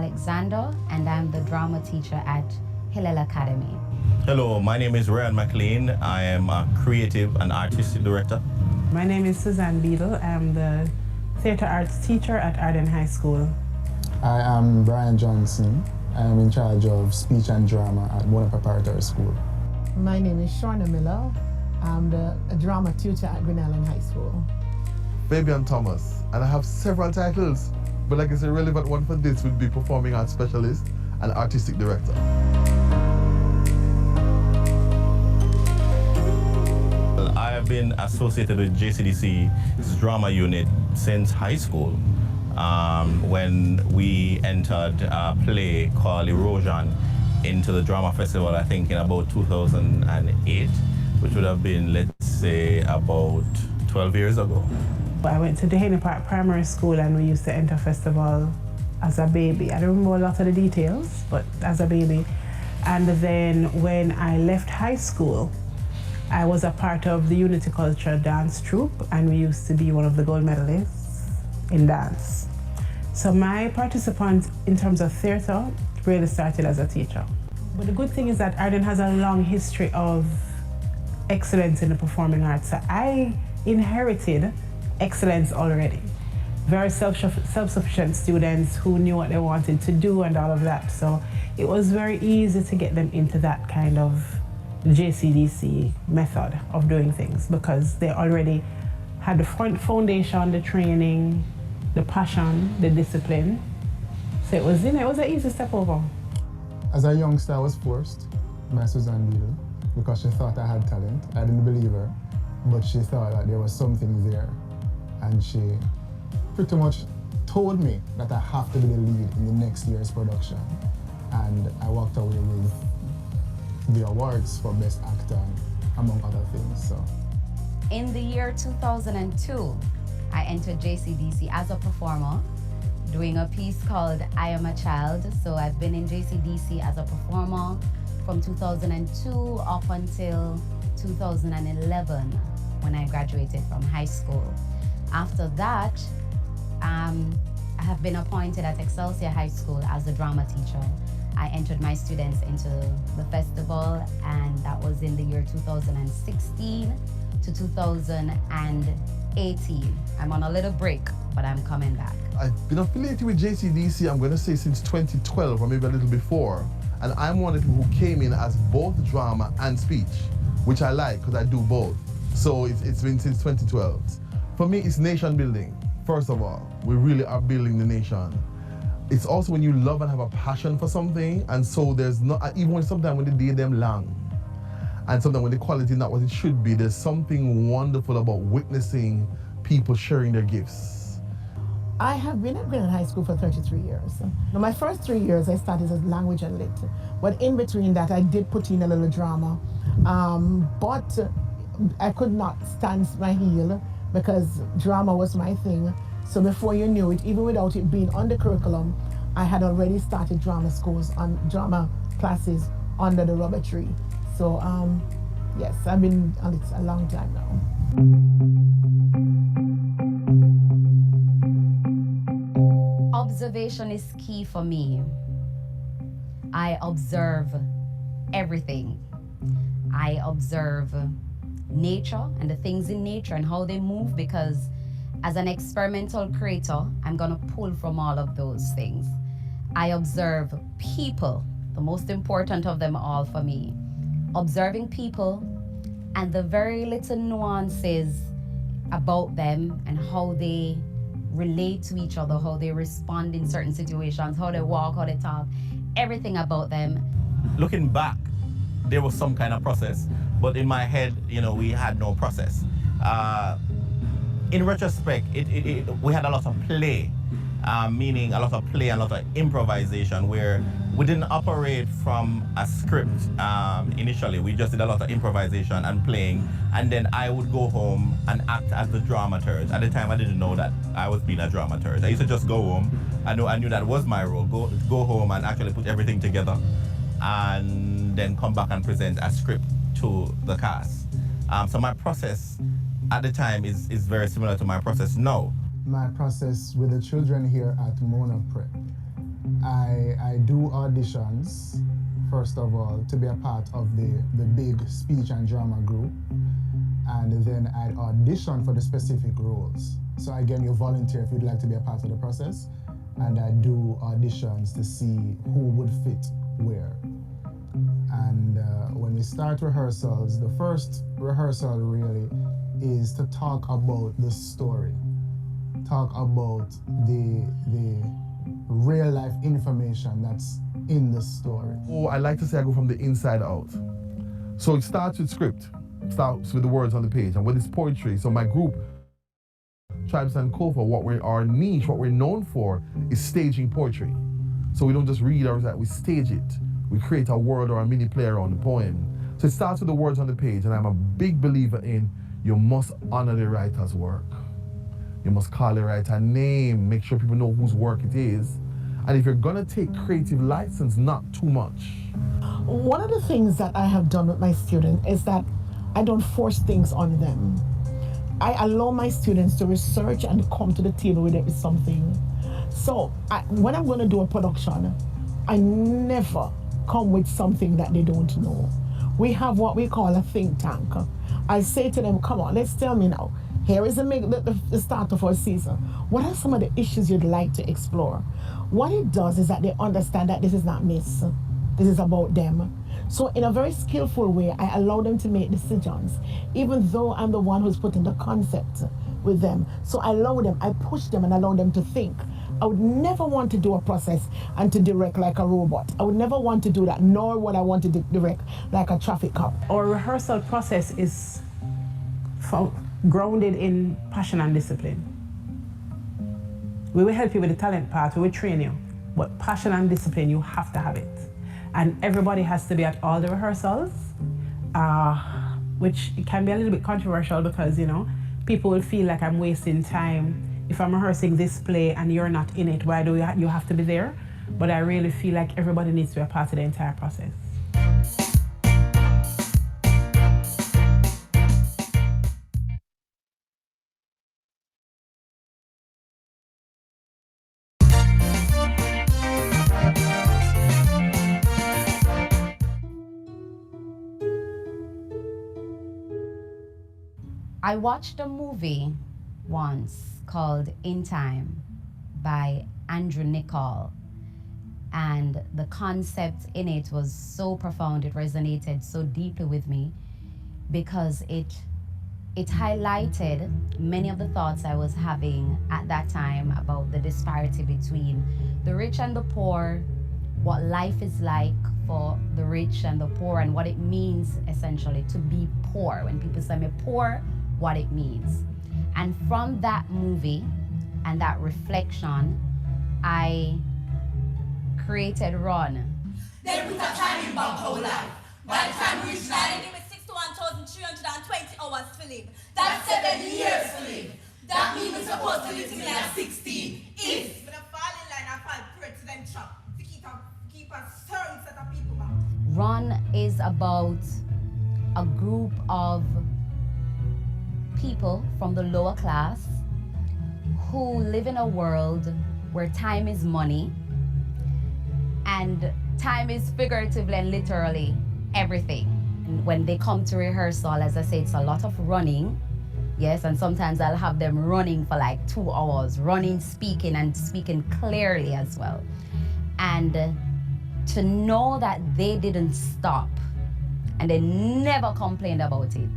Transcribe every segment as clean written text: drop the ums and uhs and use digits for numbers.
Alexander, and I'm the drama teacher at Hillel Academy. Hello, my name is Ryan McLean. I am a creative and artistic director. My name is Suzanne Beadle. I'm the theatre arts teacher at Arden High School. I am Brian Johnson. I am in charge of speech and drama at Mona Preparatory School. My name is Shauna Miller. I'm the drama tutor at Green Island High School. Fabian Thomas, and I have several titles, but like I said, a relevant one for this would be performing arts specialist and artistic director. I have been associated with JCDC's drama unit since high school, when we entered a play called Erosion into the drama festival, I think in about 2008, which would have been, let's say, about 12 years ago. I went to Dehaney Park Primary School and we used to enter festival as a baby. I don't remember a lot of the details, but as a baby. And then when I left high school, I was a part of the Unity Culture dance troupe, and we used to be one of the gold medalists in dance. So my participants in terms of theatre really started as a teacher. But the good thing is that Arden has a long history of excellence in the performing arts. So I inherited excellence already. Very self-sufficient students who knew what they wanted to do and all of that. So it was very easy to get them into that kind of JCDC method of doing things because they already had the foundation, the training, the passion, the discipline. So it was, it was an easy step over. As a youngster, I was forced by Suzanne Beadle because she thought I had talent. I didn't believe her, but she thought that there was something there. And she pretty much told me that I have to be the lead in the next year's production. And I walked away with the awards for Best Actor, among other things. So, In the year 2002, I entered JCDC as a performer, doing a piece called I Am a Child. So I've been in JCDC as a performer from 2002 up until 2011 when I graduated from high school. After that, I have been appointed at Excelsior High School as a drama teacher. I entered my students into the festival, and that was in the year 2016 to 2018. I'm on a little break, but I'm coming back. I've been affiliated with JCDC, I'm going to say since 2012 or maybe a little before, and I'm one of the people who came in as both drama and speech, which I like because I do both. So it's been since 2012. For me, it's nation building. First of all, we really are building the nation. It's also when you love and have a passion for something, and so there's not, even when sometimes when the day them long, and sometimes when the quality is not what it should be, there's something wonderful about witnessing people sharing their gifts. I have been at Green Island High School for 33 years. Now, my first 3 years I started as language and lit, but in between that I did put in a little drama, but I could not stand my heel because drama was my thing. So before you knew it, even without it being on the curriculum, I had already started drama schools and drama classes under the rubber tree. So yes, I've been on it a long time now. Observation is key for me. I observe everything. I observe nature and the things in nature and how they move, because as an experimental creator, I'm gonna pull from all of those things. I observe people, the most important of them all for me. Observing people and the very little nuances about them and how they relate to each other, how they respond in certain situations, how they walk, how they talk, everything about them. Looking back, there was some kind of process, but in my head, we had no process. In retrospect, we had a lot of play, meaning a lot of play, a lot of improvisation, where we didn't operate from a script initially. We just did a lot of improvisation and playing, and then I would go home and act as the dramaturg. At the time, I didn't know that I was being a dramaturg. I used to just go home. I knew that was my role. Go home and actually put everything together, and then come back and present a script to the cast. So my process at the time is very similar to my process now. My process with the children here at Mona Prep I do auditions, first of all, to be a part of the big speech and drama group. And then I'd audition for the specific roles. So again, you volunteer if you'd like to be a part of the process. And I do auditions to see who would fit where. And when we start rehearsals, the first rehearsal really is to talk about the story. Talk about the real life information that's in the story. Oh, I like to say I go from the inside out. So it starts with script, starts with the words on the page, and with this poetry. So my group, Tribes and Kofa, our niche, what we're known for is staging poetry. So we don't just read or we stage it. We create a word or a mini play around the poem. So it starts with the words on the page, and I'm a big believer in you must honor the writer's work. You must call the writer name, make sure people know whose work it is. And if you're gonna take creative license, not too much. One of the things that I have done with my students is that I don't force things on them. I allow my students to research and come to the table with something. So when I'm gonna do a production, I never come with something that they don't know. We have what we call a think tank. I say to them, come on, let's tell me now. Here is the start of our season. What are some of the issues you'd like to explore? What it does is that they understand that this is not Miss. This is about them. So in a very skillful way, I allow them to make decisions, even though I'm the one who's putting the concept with them. So I allow them, I push them and allow them to think. I would never want to do a process and to direct like a robot. I would never want to do that, nor would I want to direct like a traffic cop. Our rehearsal process is grounded in passion and discipline. We will help you with the talent part, we will train you, but passion and discipline, you have to have it. And everybody has to be at all the rehearsals, which can be a little bit controversial because, you know, people will feel like I'm wasting time. If I'm rehearsing this play and you're not in it, why do you have to be there? But I really feel like everybody needs to be a part of the entire process. I watched a movie once called In Time by Andrew Niccol, and the concept in it was so profound, it resonated so deeply with me because it highlighted many of the thoughts I was having at that time about the disparity between the rich and the poor, what life is like for the rich and the poor, and what it means essentially to be poor. When people say me poor, what it means. And from that movie and that reflection, I created Run. They put a time in bank whole life. By the time we reach 9, they with 61,320 hours to live. That's 7 years to live. That means we're supposed to live to be like 16. If but I fall in line and fall threat to them trap to keep a certain set of people back. Run is about a group of people from the lower class who live in a world where time is money, and time is figuratively and literally everything. And when they come to rehearsal, as I say, it's a lot of running, yes, and sometimes I'll have them running for like 2 hours, running, speaking, and speaking clearly as well. And to know that they didn't stop and they never complained about it,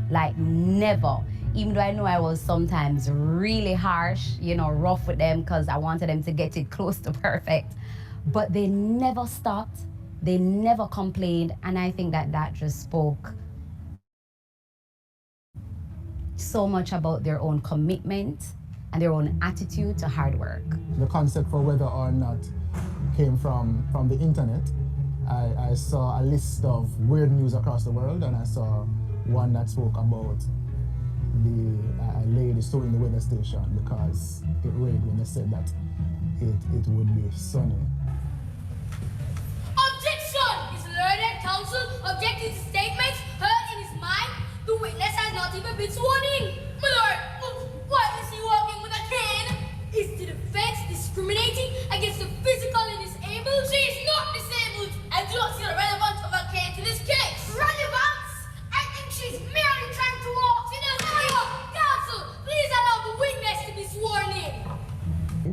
like never. Even though I know I was sometimes really harsh, you know, rough with them because I wanted them to get it close to perfect. But they never stopped, they never complained, and I think that that just spoke so much about their own commitment and their own attitude to hard work. The concept for whether or not came from the internet. I saw a list of weird news across the world, and I saw one that spoke about a lady suing the weather station because it rained when they said that it would be sunny. Objection! His learned counsel objected to statements heard in his mind. The witness has not even been sworn in. My lord, why is he walking with a cane? Is the defense discriminating against the physical and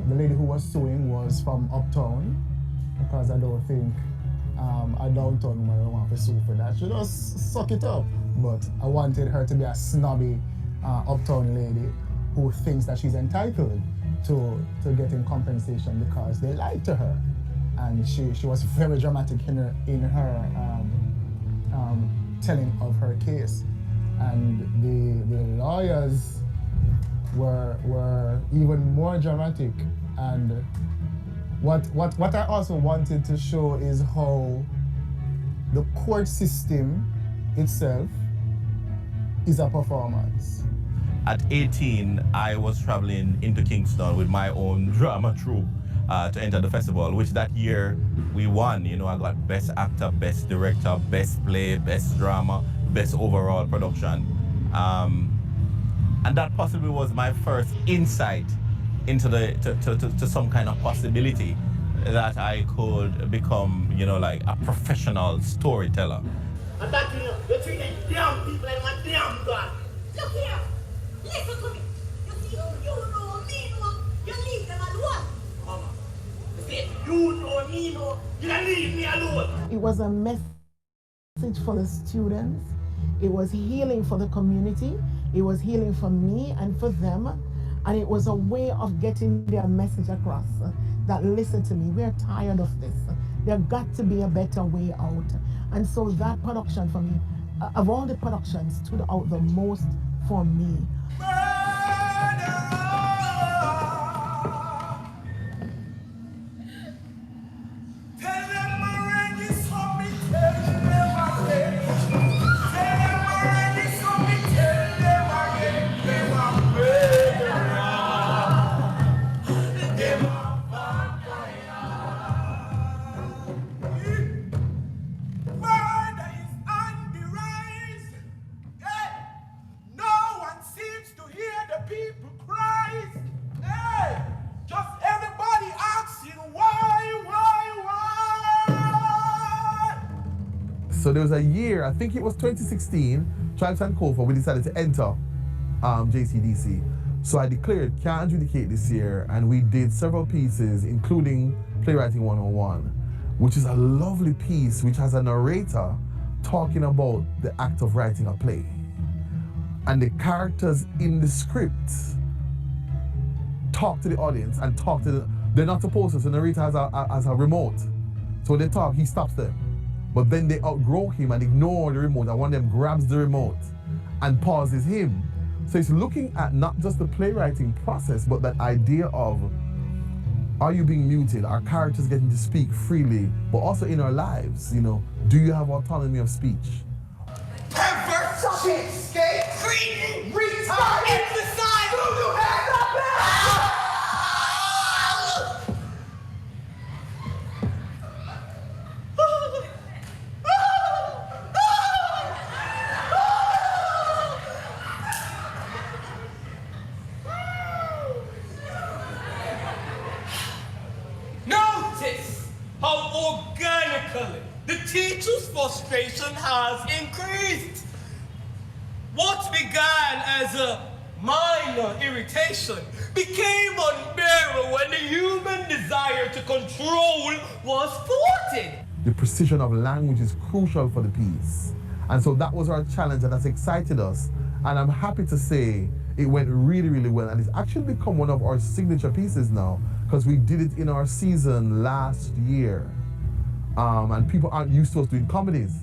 the lady who was suing was from uptown, because I don't think a downtown woman want to sue for that. She just suck it up. But I wanted her to be a snobby uptown lady who thinks that she's entitled to getting compensation because they lied to her. And she was very dramatic in her telling of her case. And the lawyers were even more dramatic. And what I also wanted to show is how the court system itself is a performance. At 18, I was traveling into Kingston with my own drama troupe to enter the festival, which that year we won. You know, I got Best Actor, Best Director, Best Play, Best Drama, Best Overall Production. And that possibly was my first insight into to some kind of possibility that I could become, you know, like a professional storyteller. I'm back here. You're treating damn people like my damn God. Look here. Listen to me. You see, you know me, no. You leave them alone. Mama, you say, you know me, no. You don't leave me alone. It was a message for the students. It was healing for the community. It was healing for me and for them. And it was a way of getting their message across. That listen to me, we're tired of this. There got to be a better way out. And so that production for me, of all the productions, stood out the most for me. So there was a year, I think it was 2016, Tribes and Kofa, we decided to enter JCDC. So I declared can't adjudicate this year, and we did several pieces, including Playwriting 101, which is a lovely piece which has a narrator talking about the act of writing a play. And the characters in the script talk to the audience and talk to they're not supposed to, so the narrator has a remote. So when they talk, he stops them. But then they outgrow him and ignore the remote, and one of them grabs the remote and pauses him. So it's looking at not just the playwriting process, but that idea of, are you being muted? Are characters getting to speak freely? But also in our lives, you know, do you have autonomy of speech? Perverse, cheapskate, greedy, retard, imbecile, do you have that? How organically the teacher's frustration has increased. What began as a minor irritation became unbearable when the human desire to control was thwarted. The precision of language is crucial for the piece. And so that was our challenge, and that's excited us. And I'm happy to say it went really, really well. And it's actually become one of our signature pieces now, because we did it in our season last year. And people aren't used to us doing comedies,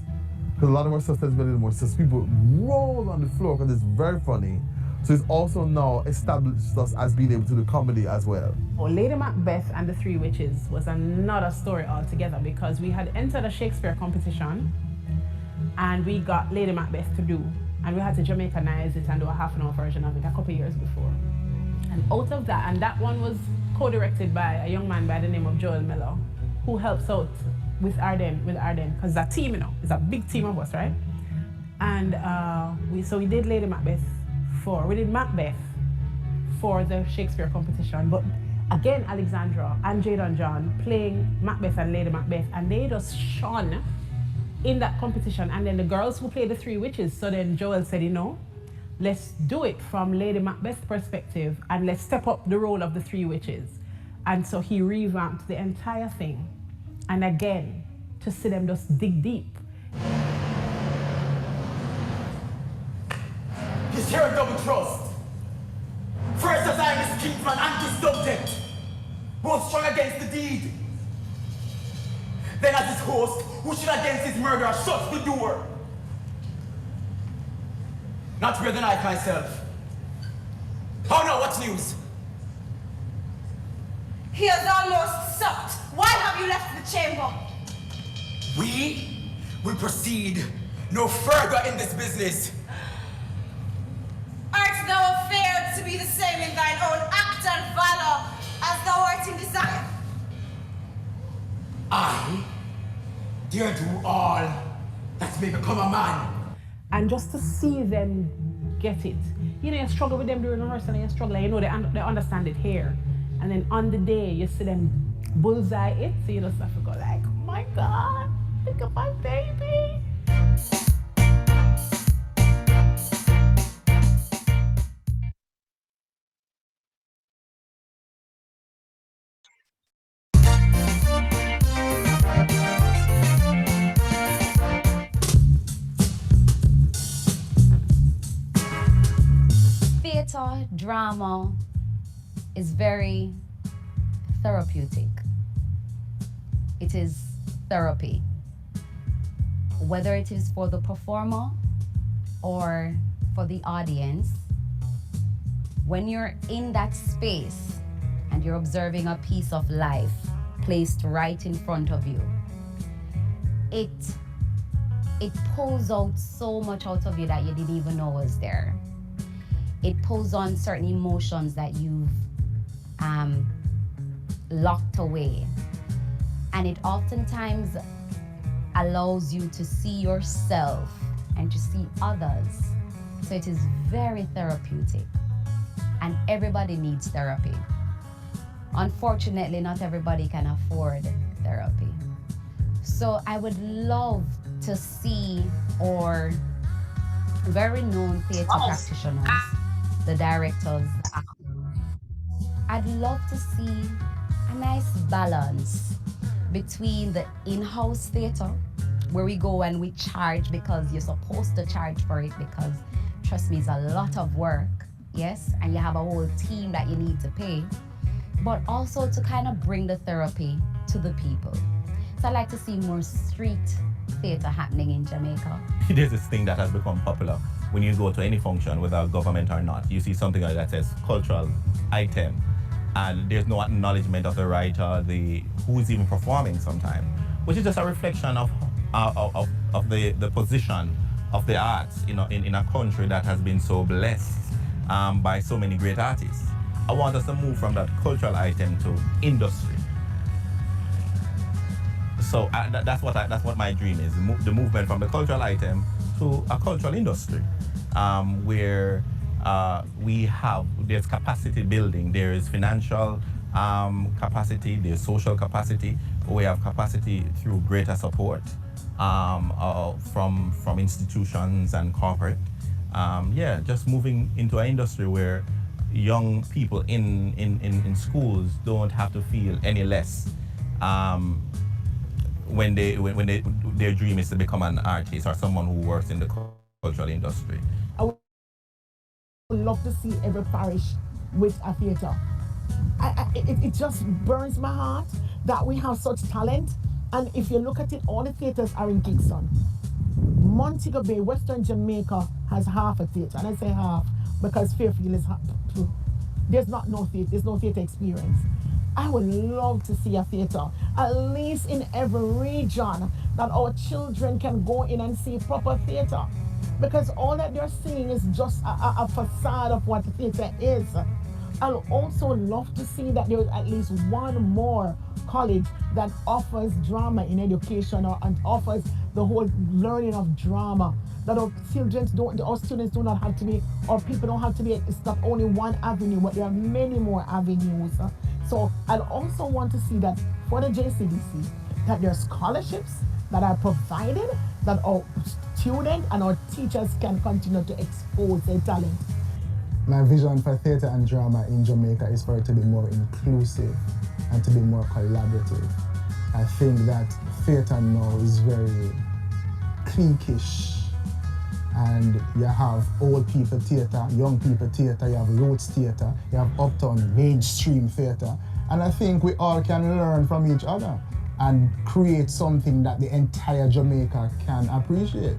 because a lot of our stuff is a little more so people roll on the floor because it's very funny. So it's also now established us as being able to do comedy as well. Lady Macbeth and the Three Witches was another story altogether, because we had entered a Shakespeare competition and we got Lady Macbeth to do, and we had to Jamaicanize it and do a half-an-hour version of it a couple years before. And out of that, and that one was co-directed by a young man by the name of Joel Miller, who helps out with Arden, because it's a team, you know, it's a big team of us, right? And we did Lady Macbeth we did Macbeth for the Shakespeare competition, but again, Alexandra and Jadon John playing Macbeth and Lady Macbeth, and they just shone in that competition. And then the girls who played the Three Witches, so then Joel said, you know, let's do it from Lady Macbeth's perspective and let's step up the role of the Three Witches. And so he revamped the entire thing. And again, to see them just dig deep. He's here in double trust. First as I am his kinsman and his subject, both strong against the deed. Then as his host, who should against his murderer shuts the door. Not better than I myself. Oh no, what's news? He has almost supped. Why have you left the chamber? We will proceed no further in this business. Art thou fared to be the same in thine own act and valor as thou art in desire? I dare do all that may become a man. And just to see them get it. You know, you struggle with them during rehearsal and you struggle, you know, they understand it here. And then on the day, you see them bullseye it, so you just have to go like, oh my God, look at my baby. Theatre, drama is very therapeutic. It is therapy. Whether it is for the performer or for the audience, when you're in that space and you're observing a piece of life placed right in front of you, it pulls out so much out of you that you didn't even know was there. It pulls on certain emotions that you've locked away. And it oftentimes allows you to see yourself and to see others. So it is very therapeutic. And everybody needs therapy. Unfortunately, not everybody can afford therapy. So I would love to see our very known theatre practitioners, the directors. I'd love to see a nice balance between the in-house theatre, where we go and we charge because you're supposed to charge for it, because trust me, it's a lot of work, yes, and you have a whole team that you need to pay, but also to kind of bring the therapy to the people. So I like to see more street theatre happening in Jamaica. There's this thing that has become popular. When you go to any function, whether government or not, you see something like that says cultural item, and there's no acknowledgement of the writer, who's even performing sometimes, which is just a reflection of the position of the arts, in a country that has been so blessed by so many great artists. I want us to move from that cultural item to industry. So that's what my dream is, the movement from the cultural item to a cultural industry, where there's capacity building, there is financial capacity, there's social capacity, we have capacity through greater support from institutions and corporate. Just moving into an industry where young people in schools don't have to feel any less when their dream is to become an artist or someone who works in the cultural industry. I would love to see every parish with a theatre. It just burns my heart that we have such talent, and if you look at it, all the theatres are in Kingston. Montego Bay, Western Jamaica has half a theatre, and I say half because Fairfield is half. There's no theatre experience. I would love to see a theatre, at least in every region, that our children can go in and see proper theatre. Because all that they're seeing is just a facade of what the theatre is. I'd also love to see that there's at least one more college that offers drama in education and offers the whole learning of drama. That our students do not have to be, or people don't have to be, it's not only one avenue, but there are many more avenues. So I'd also want to see that for the JCDC, that there are scholarships that are provided, that our students and our teachers can continue to expose their talent. My vision for theatre and drama in Jamaica is for it to be more inclusive and to be more collaborative. I think that theatre now is very cliquish, and you have old people theatre, young people theatre, you have roots theatre, you have uptown mainstream theatre, and I think we all can learn from each other and create something that the entire Jamaica can appreciate.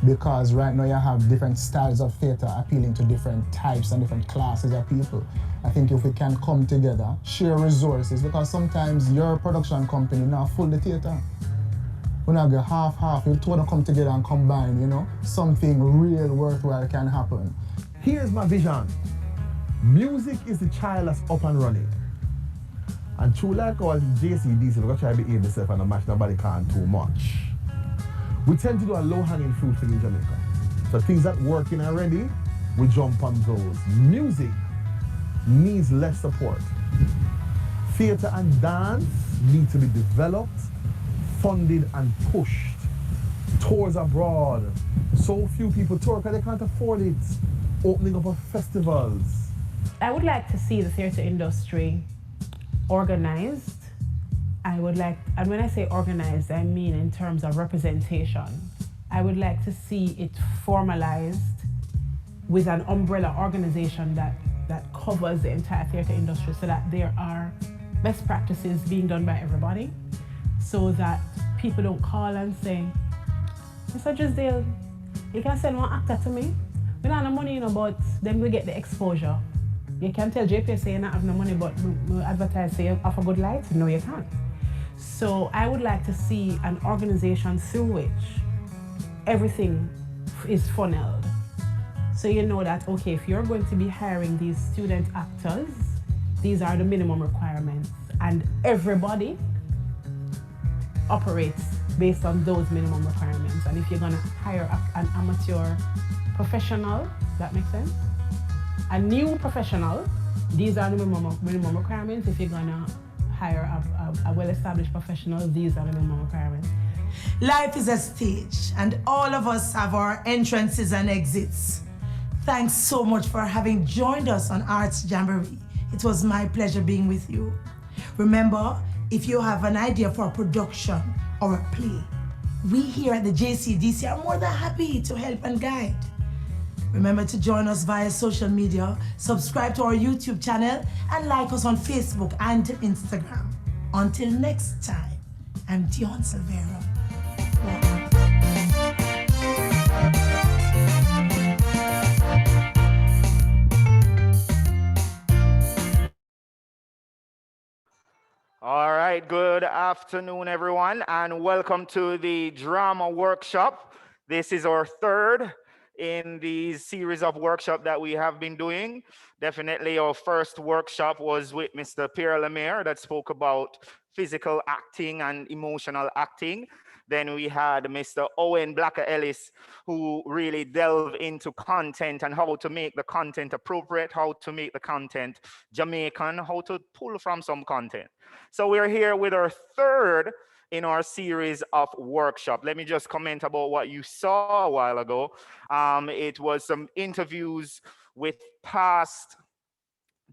Because right now you have different styles of theatre appealing to different types and different classes of people. I think if we can come together, share resources, because sometimes your production company now full the theatre. We now get half, you want to come together and combine, you know, something real worthwhile can happen. Here's my vision. Music is the child that's up and running. And true like our JCDC, we're gonna try to behave yourself and not match nobody can too much. We tend to do a low-hanging fruit thing in Jamaica. So things that working already, we jump on those. Music needs less support. Theatre and dance need to be developed, funded and pushed. Tours abroad. So few people tour because they can't afford it. Opening up of festivals. I would like to see the theatre industry organized. I would like, and when I say organized, I mean in terms of representation. I would like to see it formalized with an umbrella organization that covers the entire theatre industry, so that there are best practices being done by everybody, so that people don't call and say, Mr. Drisdale, you can send one actor to me. We don't have no money, you know, but then we get the exposure. You can tell JPSA you don't have no money, but we advertise, say you have a good light. No, you can't. So I would like to see an organization through which everything is funneled. So you know that, okay, if you're going to be hiring these student actors, these are the minimum requirements, and everybody operates based on those minimum requirements. And if you're gonna hire an amateur professional, that makes sense? A new professional, these are the minimum requirements. If you're gonna hire a well-established professional, these are the minimum requirements. Life is a stage, and all of us have our entrances and exits. Thanks so much for having joined us on Arts Jamboree. It was my pleasure being with you. Remember, if you have an idea for a production or a play, we here at the JCDC are more than happy to help and guide. Remember to join us via social media, subscribe to our YouTube channel, and like us on Facebook and Instagram. Until next time, I'm Dion Silvera. All right, good afternoon, everyone, and welcome to the drama workshop. This is our third in the series of workshops that we have been doing. Definitely our first workshop was with Mr. Pierre Lemaire that spoke about physical acting and emotional acting. Then we had Mr. Owen Blacker Ellis, who really delved into content and how to make the content appropriate, how to make the content Jamaican, how to pull from some content. So we're here with our third in our series of workshop. Let me just comment about what you saw a while ago. It was some interviews with past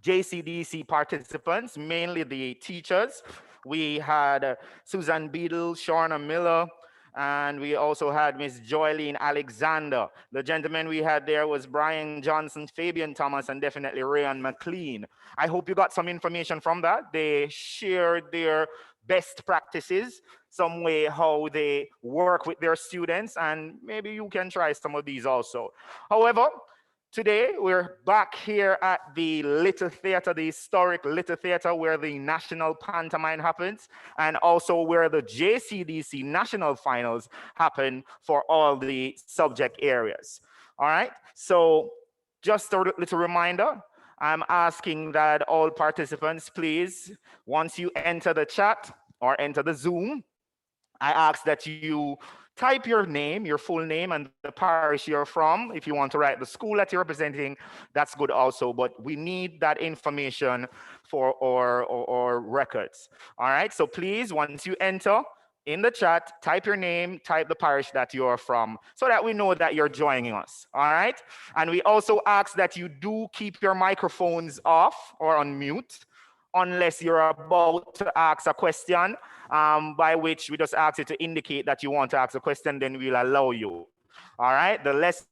JCDC participants, mainly the teachers. We had Susan Beadle, Shauna Miller, and we also had Miss Joylene Alexander. The gentleman we had there was Brian Johnson, Fabian Thomas, and definitely Rayan McLean. I hope you got some information from that. They shared their best practices, some way how they work with their students, and maybe you can try some of these also. However, today we're back here at the Little Theatre, the historic Little Theatre, where the National Pantomime happens, and also where the JCDC National Finals happen for all the subject areas. All right, so just a little reminder, I'm asking that all participants, please, once you enter the chat or enter the Zoom, I ask that you type your name, your full name, and the parish you're from. If you want to write the school that you're representing, that's good also, but we need that information for our records. All right, so please, once you enter, in the chat, type your name, type the parish that you are from, so that we know that you're joining us, all right? And we also ask that you do keep your microphones off or on mute, unless you're about to ask a question, by which we just ask you to indicate that you want to ask a question, then we'll allow you, all right? The less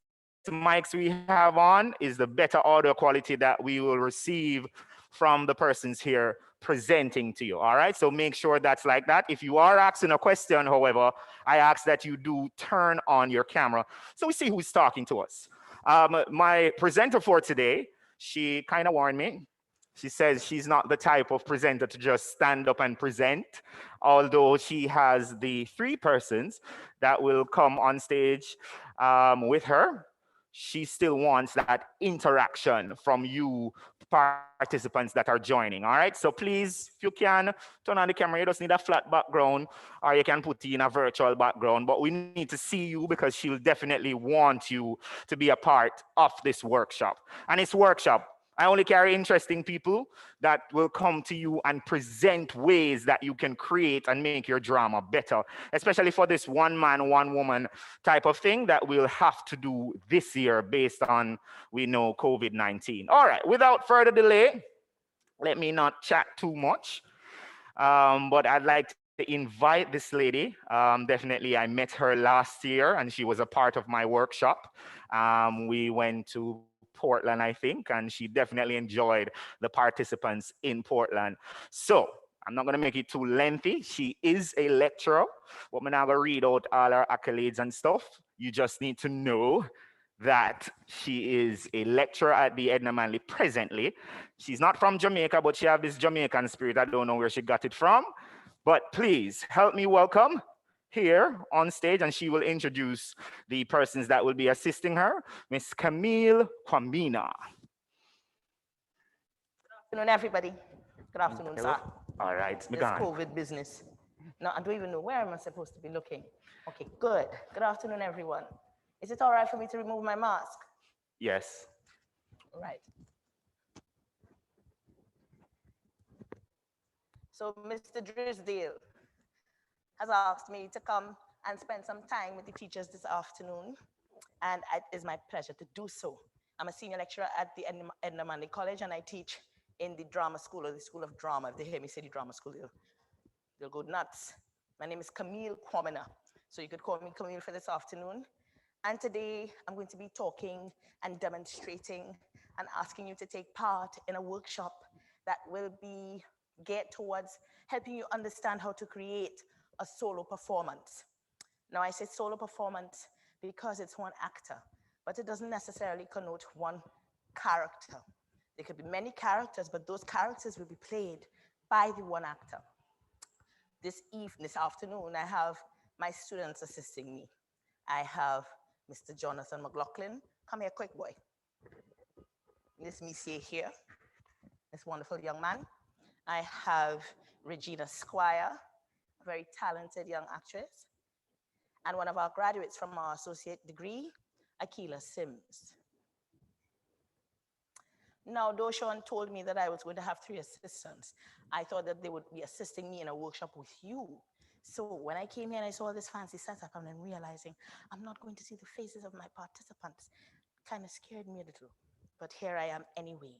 mics we have on is the better audio quality that we will receive from the persons here presenting to you, all right? So make sure that's like that. If you are asking a question, however, I ask that you do turn on your camera so we see who's talking to us. My presenter for today, she kind of warned me. She says she's not the type of presenter to just stand up and present, although she has the 3 persons that will come on stage with her. She still wants that interaction from you participants that are joining, all right? So please, if you can, turn on the camera. You just need a flat background, or you can put in a virtual background, but we need to see you because she'll definitely want you to be a part of this workshop. And it's workshop. I only carry interesting people that will come to you and present ways that you can create and make your drama better, especially for this one man, one woman type of thing that we'll have to do this year based on, we know, COVID-19. All right, without further delay, let me not chat too much, but I'd like to invite this lady. Definitely, I met her last year and she was a part of my workshop. We went to Portland, I think, and she definitely enjoyed the participants in Portland. So I'm not going to make it too lengthy. She is a lecturer, but I'm not going to read out all her accolades and stuff. You just need to know that she is a lecturer at the Edna Manley presently. She's not from Jamaica, but she has this Jamaican spirit. I don't know where she got it from, but please help me welcome here on stage, and she will introduce the persons that will be assisting her, Miss Camille Kwamina. Good afternoon, everybody. Good afternoon, sir. All right, This COVID business. No, I don't even know where am I supposed to be looking. Okay, good. Good afternoon, everyone. Is it all right for me to remove my mask? Yes. All right. So, Mr. Drisdale has asked me to come and spend some time with the teachers this afternoon, and it is my pleasure to do so. I'm a senior lecturer at the Edna Manley College, and I teach in the drama school, or the School of Drama. If they hear me say the drama school, they'll go nuts. My name is Camille Kwamina, so you could call me Camille for this afternoon. And today I'm going to be talking and demonstrating and asking you to take part in a workshop that will be geared towards helping you understand how to create a solo performance. Now, I say solo performance because it's one actor, but it doesn't necessarily connote one character. There could be many characters, but those characters will be played by the one actor. This afternoon, I have my students assisting me. I have Mr. Jonathan McLaughlin. Come here, quick boy. This monsieur here, this wonderful young man. I have Regina Squire, a very talented young actress, and one of our graduates from our associate degree, Akila Sims. Now, though Sean told me that I was going to have 3 assistants, I thought that they would be assisting me in a workshop with you. So when I came here and I saw this fancy setup, and then realizing I'm not going to see the faces of my participants, kind of scared me a little, but here I am anyway.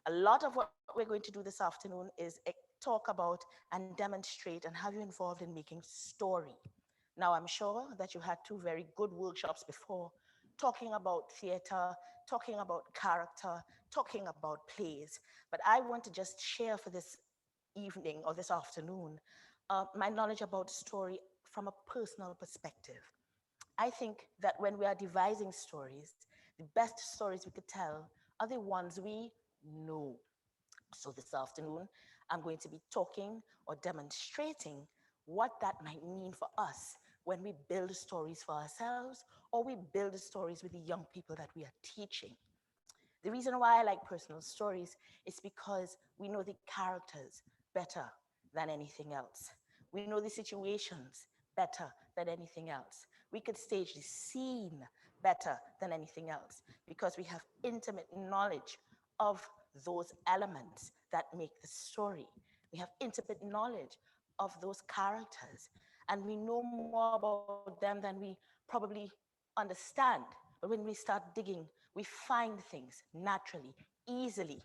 A lot of what we're going to do this afternoon is talk about and demonstrate and have you involved in making story. Now, I'm sure that you had 2 very good workshops before, talking about theater, talking about character, talking about plays, but I want to just share for this evening or this afternoon my knowledge about story from a personal perspective. I think that when we are devising stories, the best stories we could tell are the ones we know. So this afternoon, I'm going to be talking or demonstrating what that might mean for us when we build stories for ourselves or we build stories with the young people that we are teaching. The reason why I like personal stories is because we know the characters better than anything else. We know the situations better than anything else. We could stage the scene better than anything else because we have intimate knowledge of those elements that make the story. We have intimate knowledge of those characters. and we know more about them than we probably understand. But when we start digging, we find things naturally, easily.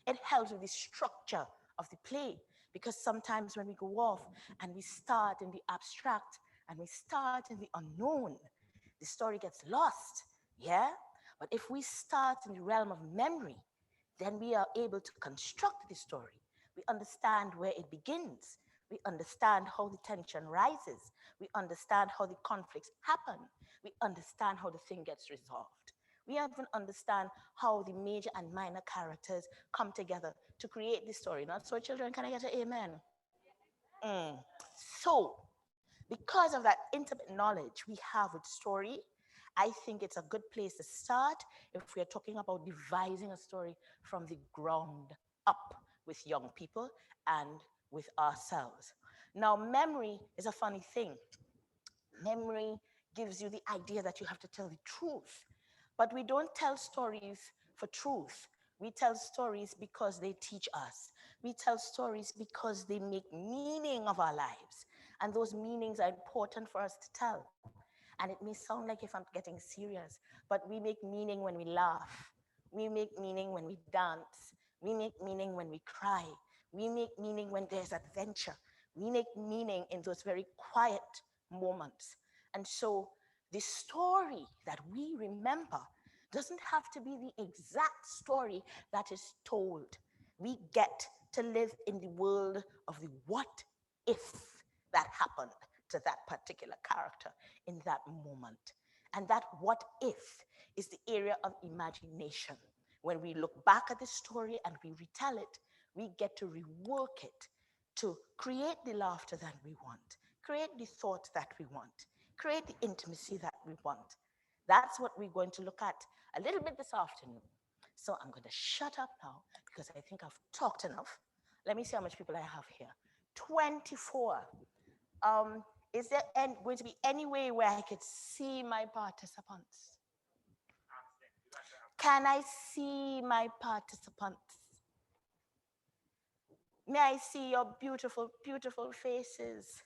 It helps with the structure of the play, because sometimes when we go off and we start in the abstract and we start in the unknown, the story gets lost. Yeah? But if we start in the realm of memory, then we are able to construct the story. We understand where it begins. We understand how the tension rises. We understand how the conflicts happen. We understand how the thing gets resolved. We even understand how the major and minor characters come together to create the story. Not so, children, can I get an amen? So, because of that intimate knowledge we have with story, I think it's a good place to start if we are talking about devising a story from the ground up with young people and with ourselves. Now, memory is a funny thing. Memory gives you the idea that you have to tell the truth. But we don't tell stories for truth. We tell stories because they teach us. We tell stories because they make meaning of our lives. And those meanings are important for us to tell. And it may sound like if I'm getting serious, but we make meaning when we laugh. We make meaning when we dance. We make meaning when we cry. We make meaning when there's adventure. We make meaning in those very quiet moments. And so the story that we remember doesn't have to be the exact story that is told. We get to live in the world of the what if that happened to that particular character in that moment. And that what if is the area of imagination. When we look back at the story and we retell it, we get to rework it to create the laughter that we want, create the thought that we want, create the intimacy that we want. That's what we're going to look at a little bit this afternoon. So I'm going to shut up now because I think I've talked enough. Let me see how much people I have here. 24. Is there going to be any way where I could see my participants? Can I see my participants? May I see your beautiful, beautiful faces?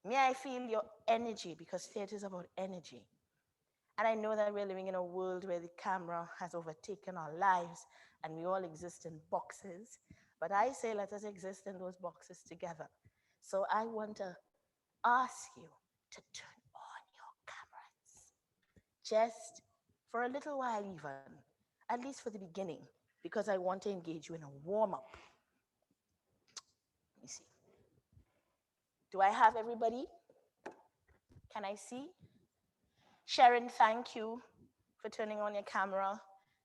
May I feel your energy, because theater is about energy. And I know that we're living in a world where the camera has overtaken our lives and we all exist in boxes. But I say let us exist in those boxes together. So I want to ask you to turn on your cameras. Just for a little while even, at least for the beginning, because I want to engage you in a warm-up. Let me see. Do I have everybody? Can I see? Sharon, thank you for turning on your camera,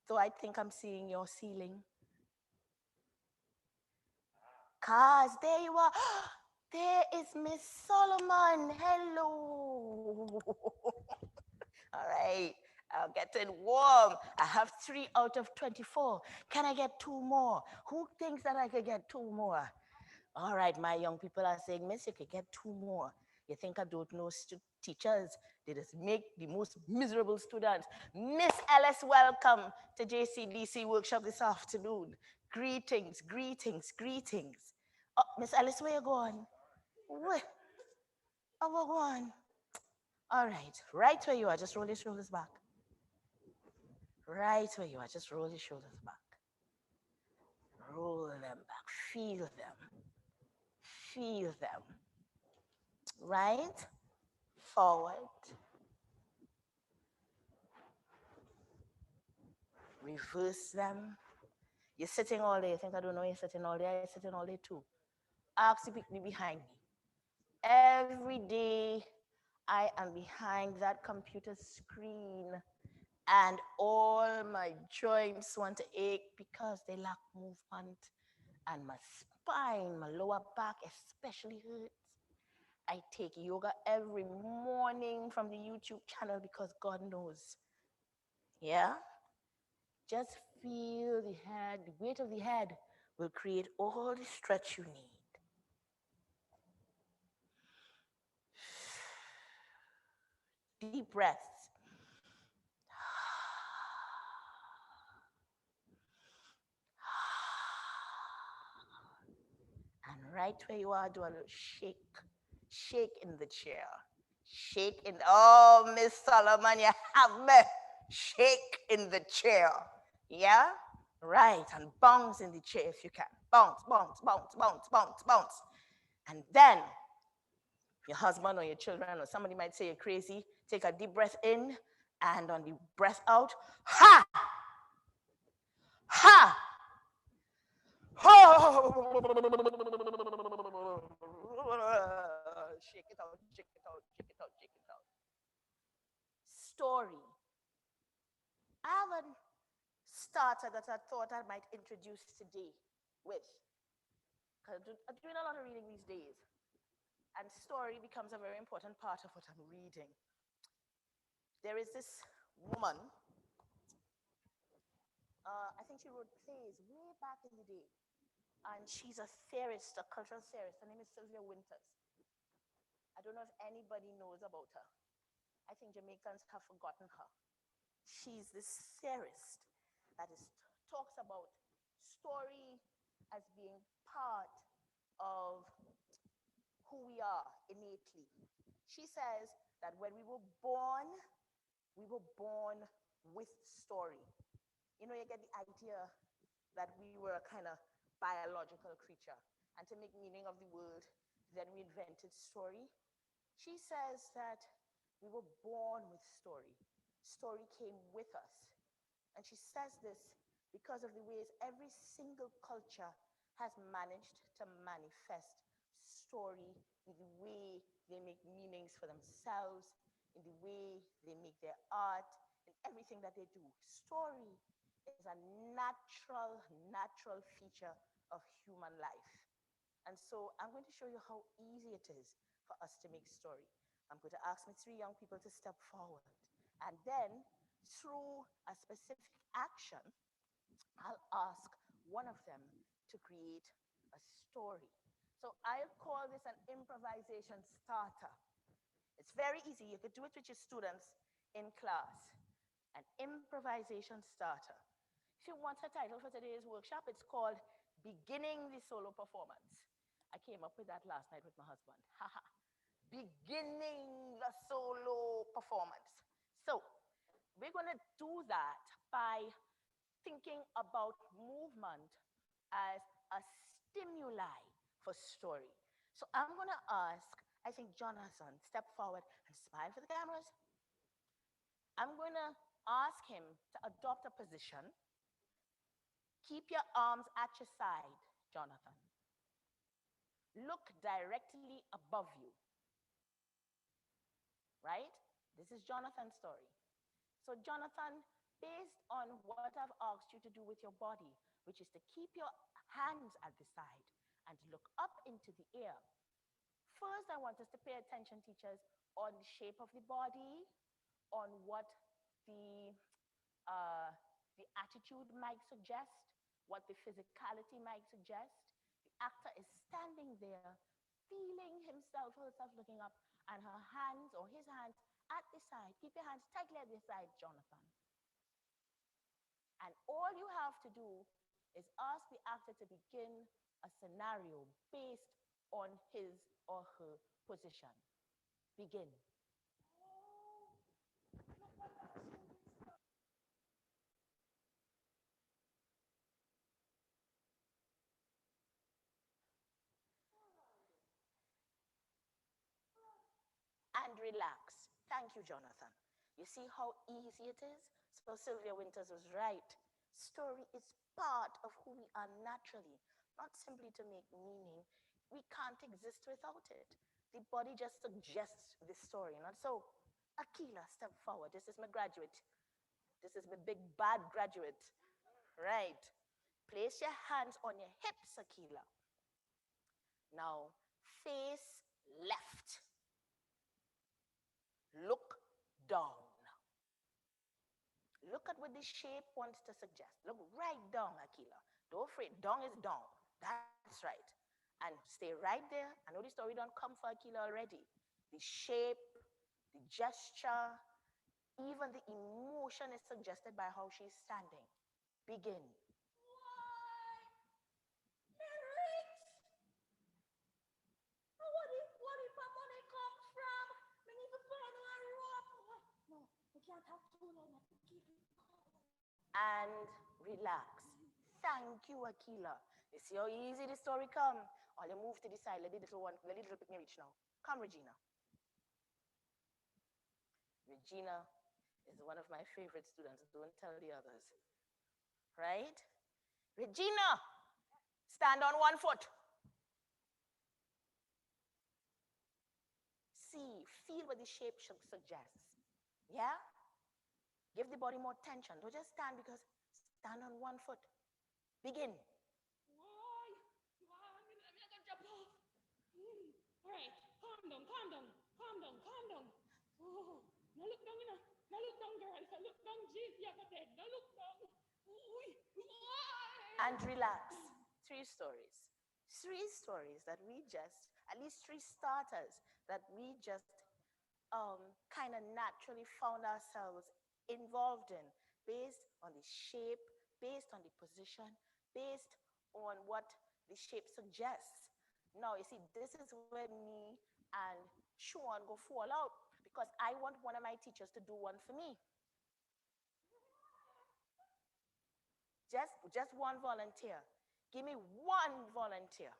though I think I'm seeing your ceiling. Cause there you are. There is Miss Solomon. Hello. All right. I'm getting warm. I have 3 out of 24. Can I get 2 more? Who thinks that I could get 2 more? All right, my young people are saying, Miss, you could get 2 more. You think I don't know teachers? They just make the most miserable students. Miss Ellis, welcome to JCDC workshop this afternoon. Greetings, greetings, greetings. Oh, Miss Ellis, where you going? Where? Oh, we're going. All right where you are, just roll your shoulders back. Right where you are, just roll your shoulders back. Roll them back, feel them. Feel them. Right? Forward. Reverse them. You're sitting all day. You think I don't know you're sitting all day? I'm sitting all day too. Ask the people behind me. Every day I am behind that computer screen and all my joints want to ache because they lack movement, and my spine, my lower back especially hurts. I take yoga every morning from the YouTube channel because God knows. Yeah? Just feel the head, the weight of the head will create all the stretch you need. Deep breaths. And right where you are, do a little shake. Shake in the chair. Shake in. Oh, Miss Solomon, you have me. Shake in the chair. Yeah? Right. And bounce in the chair if you can. Bounce, bounce, bounce, bounce, bounce, bounce. And then your husband or your children or somebody might say you're crazy. Take a deep breath in, and on the breath out, ha! Ha! Shake it out, shake it out, shake it out, shake it out. Story. I have a starter that I thought I might introduce today with. Because I'm doing a lot of reading these days. And story becomes a very important part of what I'm reading. There is this woman, I think she wrote plays way back in the day. And she's a theorist, a cultural theorist. Her name is Sylvia Winters. I don't know if anybody knows about her. I think Jamaicans have forgotten her. She's this theorist that talks about story as being part of who we are innately. She says that when we were born with story. You know, you get the idea that we were a kind of biological creature. And to make meaning of the world, then we invented story. She says that we were born with story. Story came with us. And she says this because of the ways every single culture has managed to manifest story in the way they make meanings for themselves, in the way they make their art, in everything that they do. Story is a natural feature of human life. And so I'm going to show you how easy it is for us to make story. I'm going to ask my 3 young people to step forward. And then through a specific action, I'll ask one of them to create a story. So I'll call this an improvisation starter. It's very easy. You could do it with your students in class. An improvisation starter. If you want a title for today's workshop, it's called Beginning the Solo Performance. I came up with that last night with my husband. Haha. Beginning the solo performance. So we're going to do that by thinking about movement as a stimuli for story. So I'm going to ask, I think Jonathan, step forward and smile for the cameras. I'm going to ask him to adopt a position. Keep your arms at your side, Jonathan. Look directly above you. Right? This is Jonathan's story. So Jonathan, based on what I've asked you to do with your body, which is to keep your hands at the side and look up into the air. First, I want us to pay attention, teachers, on the shape of the body, on what the attitude might suggest, what the physicality might suggest. The actor is standing there, feeling himself, herself looking up, and her hands or his hands at the side. Keep your hands tightly at the side, Jonathan. And all you have to do is ask the actor to begin a scenario based on his or her position. Begin. And relax. Thank you, Jonathan. You see how easy it is? So Sylvia Winters was right. Story is part of who we are naturally, not simply to make meaning. We can't exist without it. The body just suggests the story. Not so. Akila, step forward. This is my graduate. This is my big bad graduate. Right. Place your hands on your hips, Akila. Now, face left. Look down. Look at what the shape wants to suggest. Look right down, Akila. Don't afraid. Down is down. That's right. And stay right there. I know the story don't come for Akila already. The shape, the gesture, even the emotion is suggested by how she's standing. Begin. and relax. Thank you, Akila. You see how easy the story come? All you move to the side, let the little one, let the little pick me reach now. Come, Regina. Regina is one of my favorite students. Don't tell the others. Right? Regina, stand on one foot. See, feel what the shape suggests. Yeah? Give the body more tension. Don't just stand because stand on one foot. Begin. All right, calm down, calm down, calm down, calm down. Oh, now look down, you know. Now look down, girls. Now look down, jeez, you got dead. Now look down. And relax. 3 stories. 3 stories that we just, at least 3 starters that we just kind of naturally found ourselves involved in based on the shape, based on the position, based on what the shape suggests. Now, you see, this is where me and Sean go fall out because I want one of my teachers to do one for me. Just one volunteer. Give me one volunteer.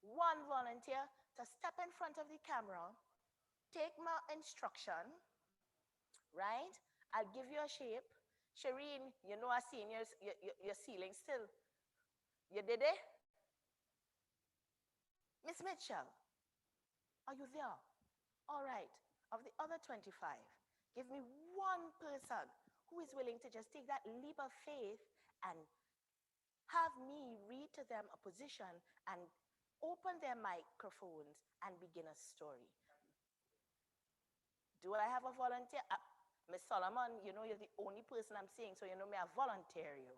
One volunteer to step in front of the camera, take my instruction, right? I'll give you a shape. Shireen, you know I seen your ceiling still. You did it? Miss Mitchell, are you there? All right. Of the other 25, give me one person who is willing to just take that leap of faith and have me read to them a position and open their microphones and begin a story. Do I have a volunteer? Miss Solomon, you know you're the only person I'm seeing, so you know me, I volunteer you.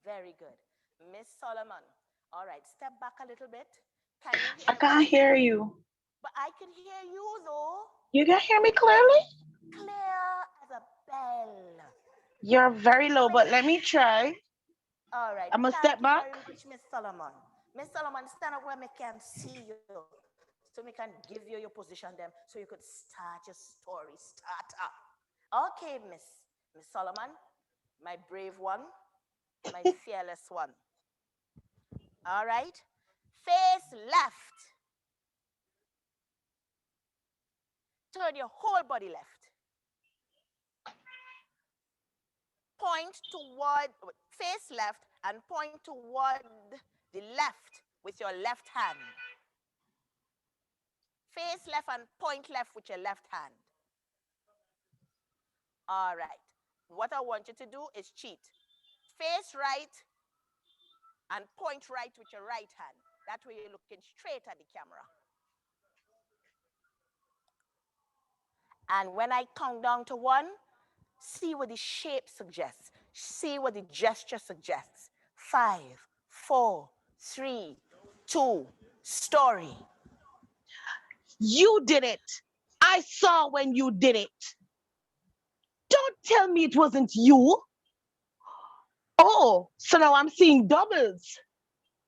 Very good. Miss Solomon, all right, step back a little bit. Can you hear I can't hear you. But I can hear you though. You can hear me clearly? Clear as a bell. You're very low, but let me try. All right. I'm going to step back. Miss Solomon. Miss Solomon, stand up where I can see you. So we can give you your position them so you could start your story. Start up. Okay, Miss Solomon, my brave one, my fearless one. All right. Face left. Turn your whole body left. Point toward, face left and point toward the left with your left hand. Face left and point left with your left hand. All right. What I want you to do is cheat. Face right and point right with your right hand. That way you're looking straight at the camera. And when I count down to 1, see what the shape suggests. See what the gesture suggests. 5, 4, 3, 2, story. You did it. I saw when you did it. Don't tell me it wasn't you. Oh, so now I'm seeing doubles.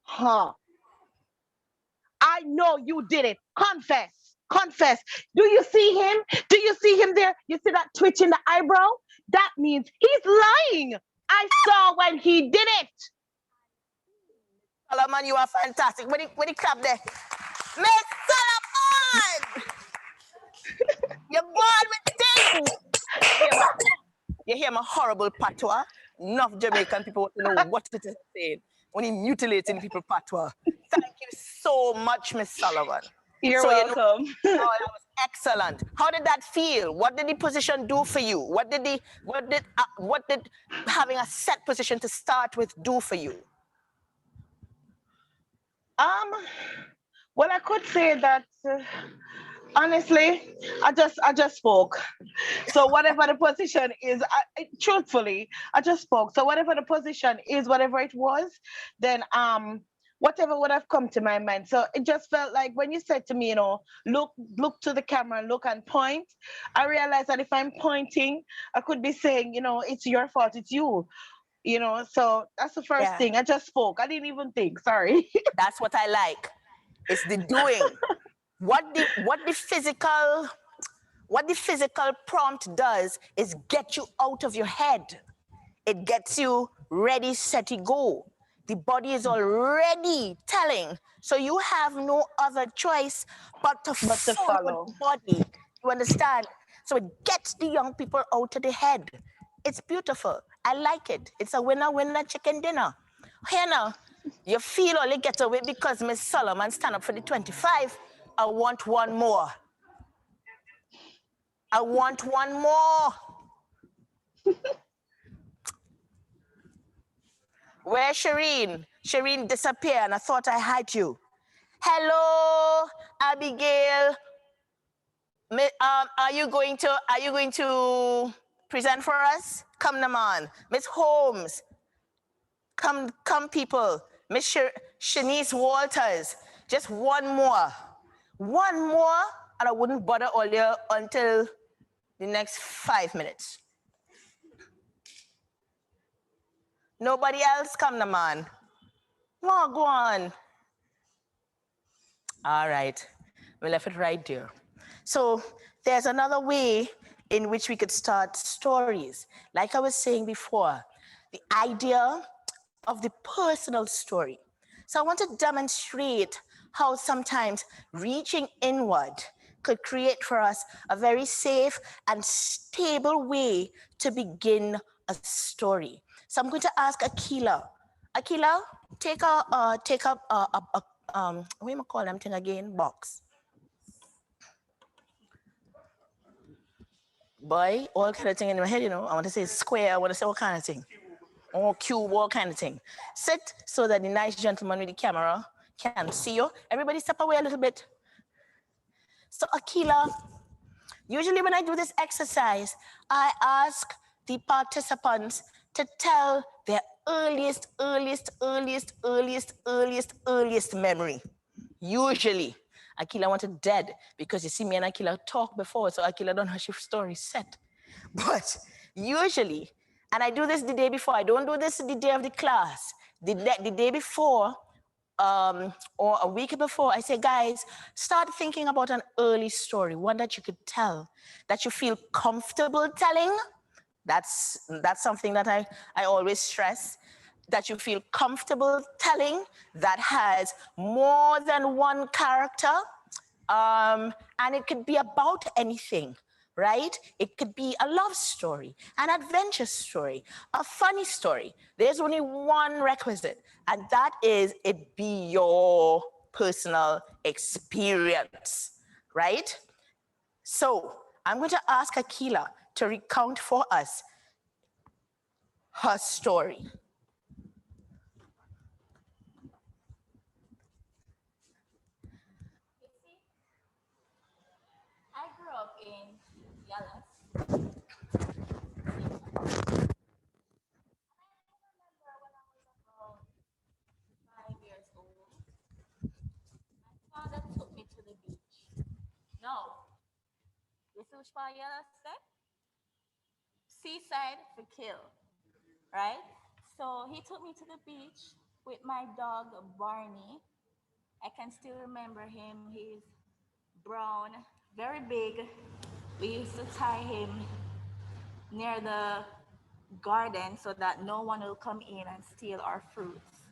Huh. I know you did it. Confess. Confess. Do you see him? Do you see him there? You see that twitch in the eyebrow? That means he's lying. I saw when he did it. Solomon, you are fantastic. When he clap there. Miss Solomon! You're born with things. You hear my horrible patois? Enough Jamaican people want to know what it is saying when he mutilating people patois. Thank you so much, Miss Solomon. You're welcome. That was excellent. How did that feel? What did the position do for you? What did having a set position to start with do for you? Well, I could say that honestly, I just spoke. So whatever the position is, truthfully, I just spoke. So whatever the position is, whatever it was, then whatever would have come to my mind. So it just felt like when you said to me, you know, look to the camera and look and point, I realized that if I'm pointing, I could be saying, you know, it's your fault, it's you. You know, so that's the first thing. I just spoke. I didn't even think. Sorry. That's what I like. It's the doing. What the physical What the physical prompt does is get you out of your head. It gets you ready, set, go. The body is already telling. So you have no other choice but to follow the body. You understand? So it gets the young people out of the head. It's beautiful. I like it. It's a winner chicken dinner. Here now, you feel only get away because Miss Solomon stand up for the 25. I want one more. I want one more. Where's Shireen? Shireen disappeared and I thought I had you. Hello, Abigail. Are you going to present for us? Come, Naman. Miss Holmes. Come, people. Miss Shanice Walters. Just one more. One more, and I wouldn't bother all you until the next 5 minutes. Nobody else? Come, Naman. Oh, go on. All right. We left it right there. So there's another way in which we could start stories. Like I was saying before, the idea of the personal story. So I want to demonstrate how sometimes reaching inward could create for us a very safe and stable way to begin a story. So I'm going to ask Akila. Akila, take up what do you call them thing again? Box. Boy, all kind of thing in my head, you know. I want to say square, I want to say all kind of thing. Or cube, all kind of thing. Sit so that the nice gentleman with the camera can see you. Everybody step away a little bit. So Akila, usually when I do this exercise, I ask the participants to tell their earliest memory. Usually. Akila wanted dead because you see me and Akila talk before, so Akila don't have your story set. But usually, and I do this the day before, I don't do this the day of the class. The day before, or a week before, I say, guys, start thinking about an early story, one that you could tell, that you feel comfortable telling. That's something that I always stress, that you feel comfortable telling, that has more than one character, and it could be about anything, right? It could be a love story, an adventure story, a funny story. There's only one requisite, and that is it be your personal experience, right? So I'm going to ask Akila to recount for us her story. I grew up in Dallas. My father took me to the beach. No. You see which part Yellow said? Seaside for kill, right? So he took me to the beach with my dog Barney. I can still remember him. He's brown, very big. We used to tie him near the garden so that no one will come in and steal our fruits.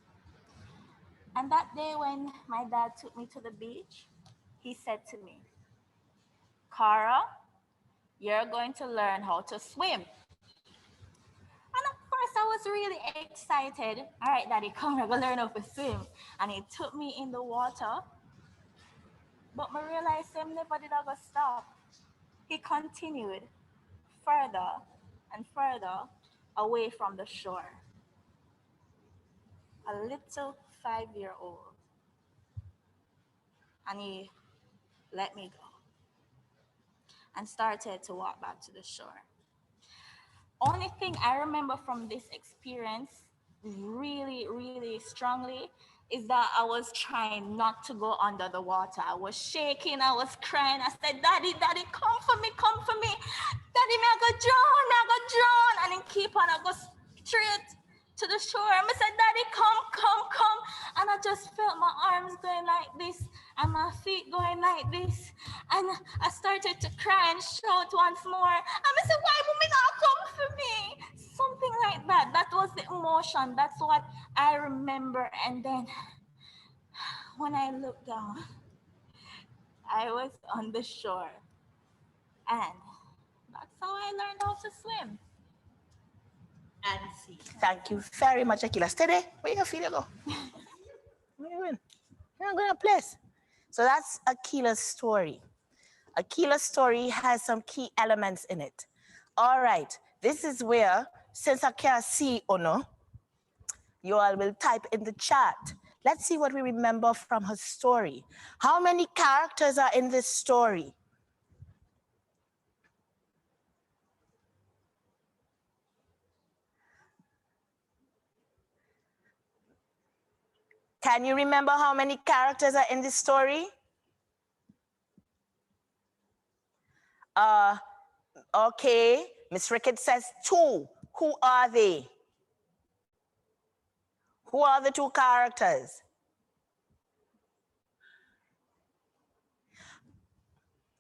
And that day when my dad took me to the beach, he said to me, Cara, you're going to learn how to swim. And at first I was really excited. All right, Daddy, come, I'm going to learn how to swim. And he took me in the water. But I realized him never did ever stop. He continued further and further away from the shore. A little 5-year-old. And he let me go and started to walk back to the shore. Only thing I remember from this experience really, really strongly is that I was trying not to go under the water. I was shaking, I was crying. I said, Daddy, Daddy, come for me, come for me. Daddy, me I go drown. And then keep on, I go straight to the shore. And I said, Daddy, come. And I just felt my arms going like this and my feet going like this. And I started to cry and shout once more. And I said, why women not come for me? Something like that. That was the emotion. That's what I remember. And then when I looked down, I was on the shore. And that's how I learned how to swim. And see. Thank you very much, Akila. Stay there. Where you feel you go? Where you in? You're not going to place. So that's Akila's story. Akila's story has some key elements in it. All right. This is where, since I can't see Ono, you all will type in the chat. Let's see what we remember from her story. How many characters are in this story? Can you remember how many characters are in this story? Okay, Miss Ricketts says 2. Who are they? Who are the 2 characters?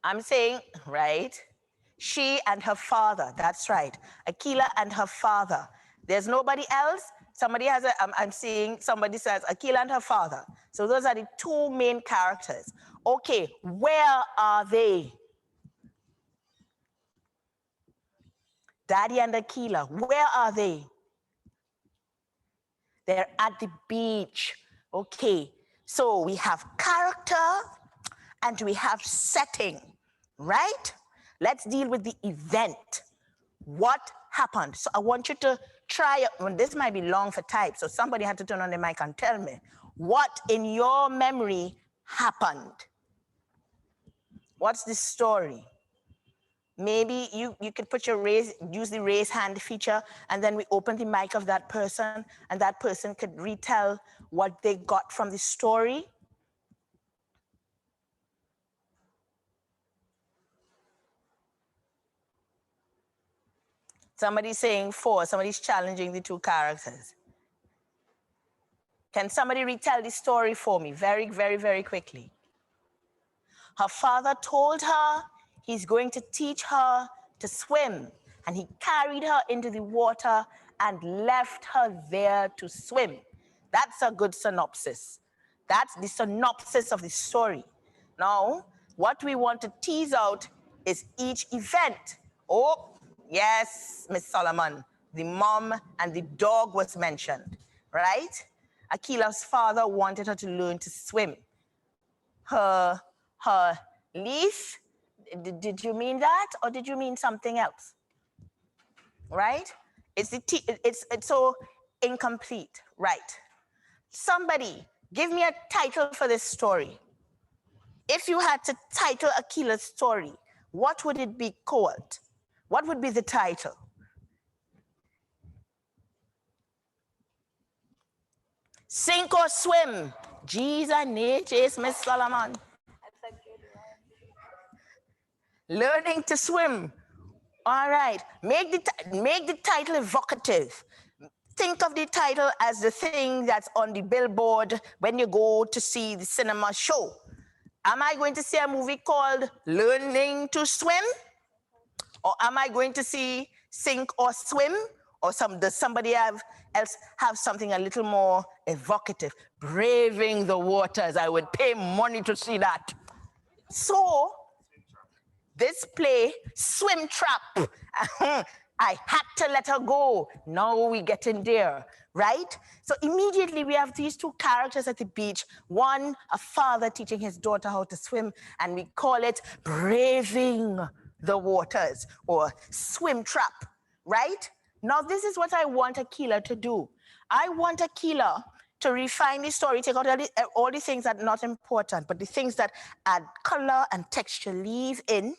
I'm saying, right? She and her father, that's right. Akila and her father. There's nobody else? Somebody has I'm seeing somebody says Akila and her father. So those are the 2 main characters. Okay, where are they? Daddy and Akila, where are they? They're at the beach. Okay, so we have character and we have setting, right? Let's deal with the event. What happened? So I want you to try, this might be long for type, so somebody had to turn on the mic and tell me, what in your memory happened? What's the story? Maybe you could put your use the raise hand feature, and then we open the mic of that person, and that person could retell what they got from the story. Somebody's saying 4, somebody's challenging the 2 characters. Can somebody retell the story for me very, very, very quickly? Her father told her he's going to teach her to swim, and he carried her into the water and left her there to swim. That's a good synopsis. That's the synopsis of the story. Now, what we want to tease out is each event. Oh, yes, Miss Solomon, the mom and the dog was mentioned, right? Akila's father wanted her to learn to swim. Her leaf, did you mean that, or did you mean something else? Right? It's so incomplete, right? Somebody, give me a title for this story. If you had to title Akila's story, what would it be called? What would be the title? Sink or swim? Jesus, Chase, Miss Solomon. Learning to swim. All right. Make the title evocative. Think of the title as the thing that's on the billboard when you go to see the cinema show. Am I going to see a movie called Learning to Swim? Or am I going to see Sink or Swim? Or does somebody else have something a little more evocative? Braving the waters. I would pay money to see that. So, this play, Swim Trap. I had to let her go. Now we get in there, right? So immediately we have these 2 characters at the beach. One, a father teaching his daughter how to swim, and we call it Braving the Waters or Swim Trap, right? Now this is what I want Akila to do. I want Akila to refine the story, take out all the things that are not important, but the things that add color and texture, leave in.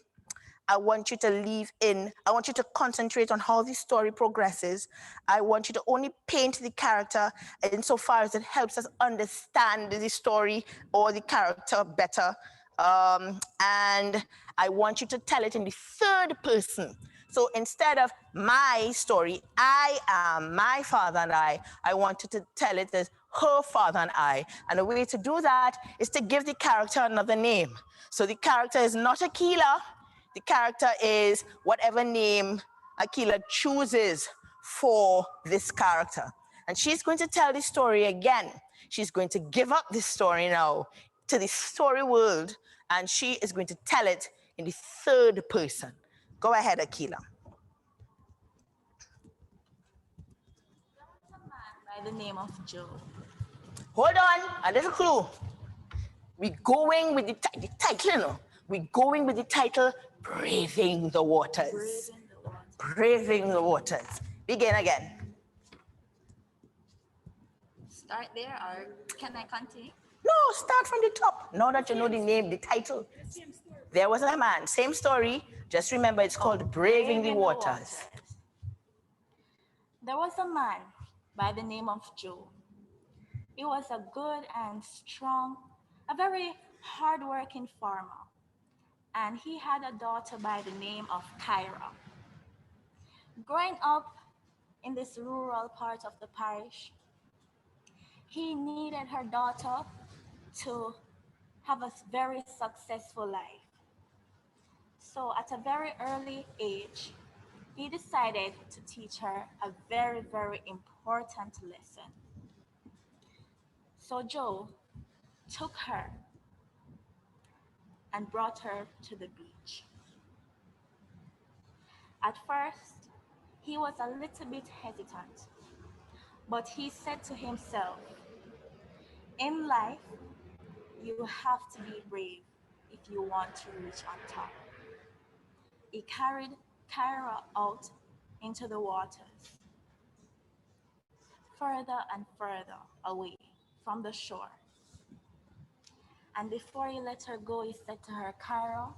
I want you to leave in. I want you to concentrate on how the story progresses. I want you to only paint the character insofar as it helps us understand the story or the character better. And I want you to tell it in the 3rd person. So instead of my story, I am my father and I want you to tell it as her father and I. And the way to do that is to give the character another name. So the character is not Akilah. The character is whatever name Akilah chooses for this character. And she's going to tell the story again. She's going to give up this story now to the story world, and she is going to tell it in the third person. Go ahead, Akilah. By the name of Joe. Hold on, a little clue. We're going with the title, you know. We're going with the title, Braving the Waters. Braving the Waters. Begin again. Start there, or can I continue? No, start from the top. Now that you know the name, the title. There was a man, same story. Just remember, it's called Braving the Waters. There was a man by the name of Joe. He was a good and strong, a very hardworking farmer. And he had a daughter by the name of Kyra. Growing up in this rural part of the parish, he needed her daughter to have a very successful life. So at a very early age, he decided to teach her a very, very important lesson. So Joe took her and brought her to the beach. At first, he was a little bit hesitant, but he said to himself, in life, you have to be brave if you want to reach on top. He carried Kyra out into the waters, further and further away from the shore. And before he let her go, he said to her, Kyra,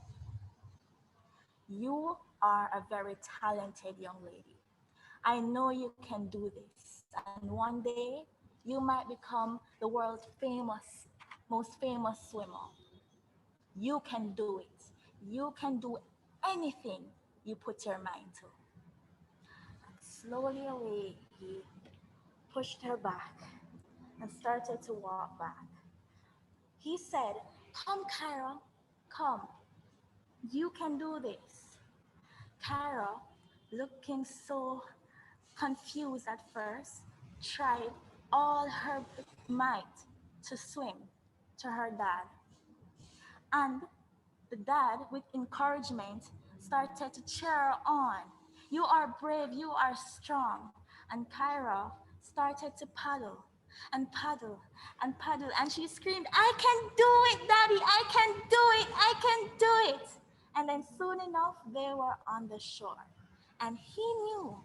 you are a very talented young lady. I know you can do this. And one day, you might become the world's most famous swimmer. You can do it. You can do anything you put your mind to. And slowly away, he pushed her back and started to walk back. He said, come, Kyra, come. You can do this. Kyra, looking so confused at first, tried all her might to swim to her dad. And the dad, with encouragement, started to cheer her on. You are brave, you are strong. And Kyra started to paddle and paddle and paddle. And she screamed, I can do it, Daddy, I can do it, I can do it. And then soon enough, they were on the shore. And he knew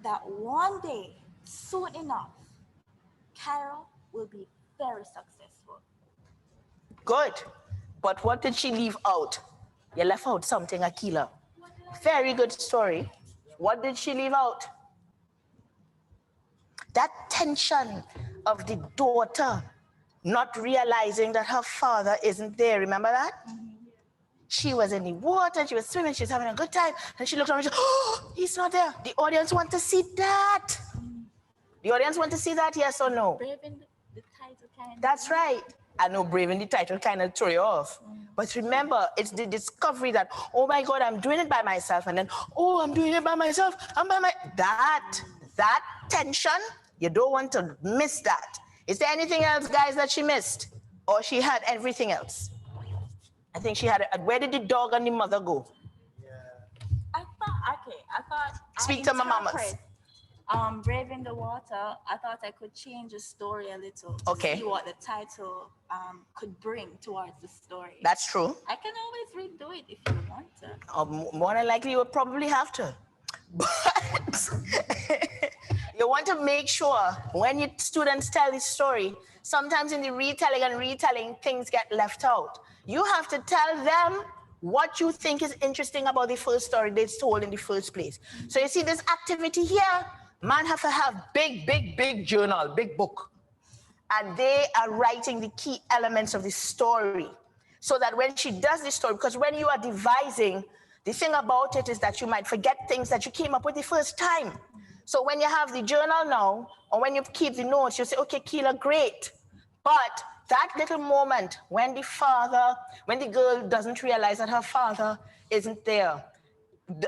that one day, soon enough, Kyra will be very successful. Good. But what did she leave out? You left out something, Akilah. Very good story. What did she leave out? That tension of the daughter not realizing that her father isn't there. Remember that? Mm-hmm. She was in the water, she was swimming, she was having a good time, and she looked around and she said, oh, he's not there. The audience want to see that. The audience want to see that, yes or no? Braving the title kind. That's right. I know braving the title kind of threw you off. But remember, it's the discovery that, oh my God, I'm doing it by myself. And then, oh, I'm doing it by myself. That tension, you don't want to miss that. Is there anything else, guys, that she missed? Or she had everything else? I think she had it. Where did the dog and the mother go? I thought. Speak to my mamas. Braving the Water, I thought I could change the story a little to see what the title could bring towards the story. That's true. I can always redo it if you want to. More than likely, you would probably have to. But you want to make sure when your students tell the story, sometimes in the retelling, things get left out. You have to tell them what you think is interesting about the first story they told in the first place. So you see this activity here, man have to have big journal, big book. And they are writing the key elements of the story so that when she does the story, because when you are devising, the thing about it is that you might forget things that you came up with the first time. So when you have the journal now, or when you keep the notes, you say, okay, Keela, great. But that little moment when the girl doesn't realize that her father isn't there,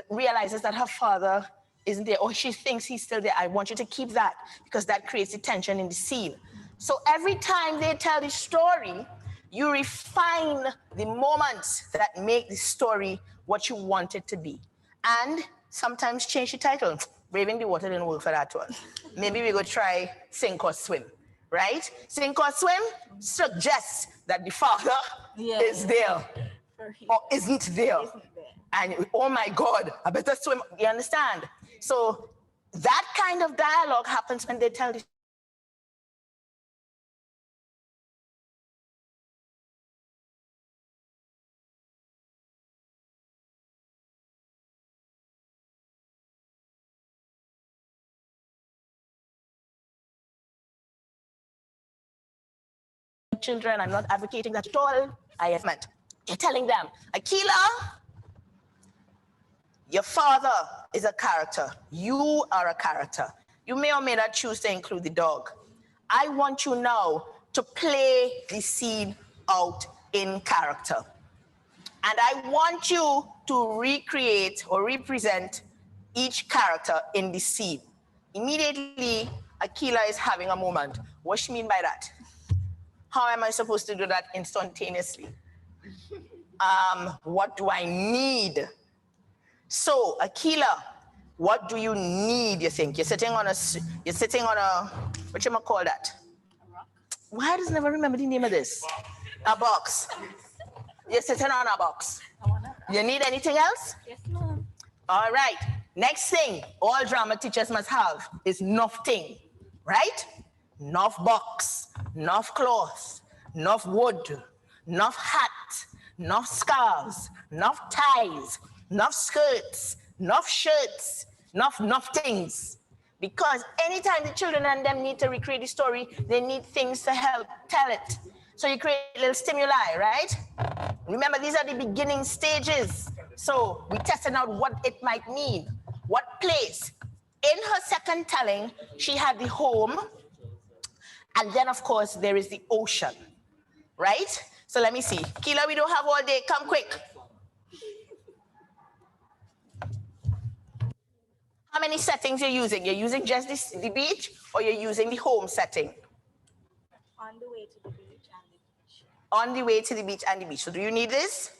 realizes that her father isn't there, or she thinks he's still there, I want you to keep that because that creates the tension in the scene. So every time they tell the story, you refine the moments that make the story what you want it to be. And sometimes change the title. Braving the Water didn't work for that one. Maybe we go try Sink or Swim, right? Sink or Swim suggests that the father is there or isn't there. And oh my God, I better swim. You understand? So that kind of dialogue happens when they tell the children. I'm not advocating that at all. I have meant. You're telling them, Akila, your father is a character. You are a character. You may or may not choose to include the dog. I want you now to play the scene out in character. And I want you to recreate or represent each character in the scene. Immediately, Akila is having a moment. What do you mean by that? How am I supposed to do that instantaneously? What do I need? So, Akila, what do you need, you think? You're sitting on a, what you call that? A rock. Why does never remember the name of this? A box. You're sitting on a box. You need anything else? Yes, ma'am. All right. Next thing all drama teachers must have is enough thing, right? Enough box, enough cloth, enough wood, enough hat, enough scarves, enough ties, enough skirts, enough shirts, enough things. Because anytime the children and them need to recreate the story, they need things to help tell it. So you create little stimuli, right? Remember, these are the beginning stages. So we tested out what it might mean, what place. In her second telling, she had the home, and then of course there is the ocean, right? So let me see. Keela, we don't have all day, come quick. How many settings you're using? You're using just the beach, or you're using the home setting? On the way to the beach and the beach. On the way to the beach and the beach. So do you need this?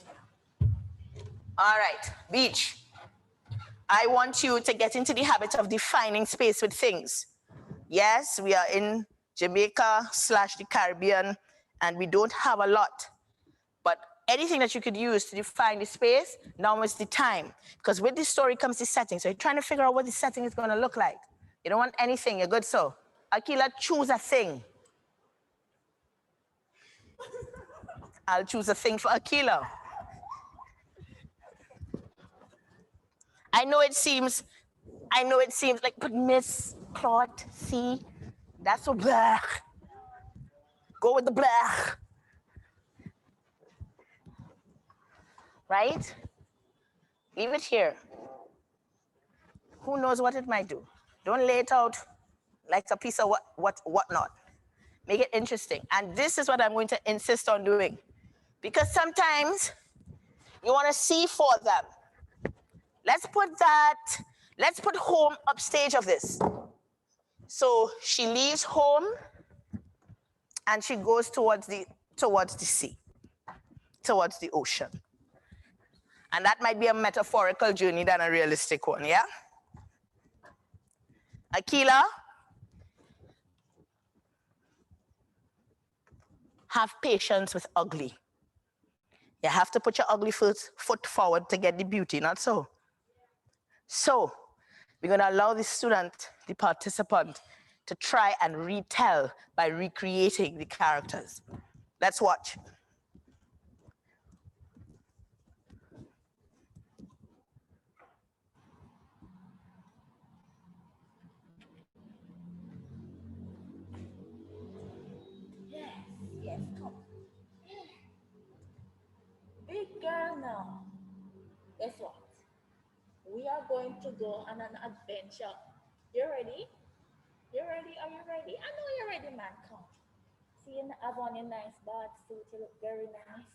All right, beach. I want you to get into the habit of defining space with things. Yes, we are in Jamaica / the Caribbean, and we don't have a lot. But anything that you could use to define the space, now is the time. Because with this story comes the setting. So you're trying to figure out what the setting is going to look like. You don't want anything, you're good so. Akila, choose a thing. I'll choose a thing for Akila. I know it seems like, but Miss Claude, see, that's so black. Go with the black. Right? Leave it here. Who knows what it might do? Don't lay it out like a piece of whatnot. Make it interesting. And this is what I'm going to insist on doing. Because sometimes you want to see for them. Let's put home upstage of this. So she leaves home and she goes towards the sea, towards the ocean. And that might be a metaphorical journey than a realistic one, yeah? Akila, have patience with ugly. You have to put your ugly foot forward to get the beauty, not so. So we're going to allow the student, the participant, to try and retell by recreating the characters. Let's watch. Yes, come. Big girl now. Guess what? We are going to go on an adventure You ready? You ready? Are you ready? I know you're ready, man. Come. See, you have on your nice bath suit. You look very nice.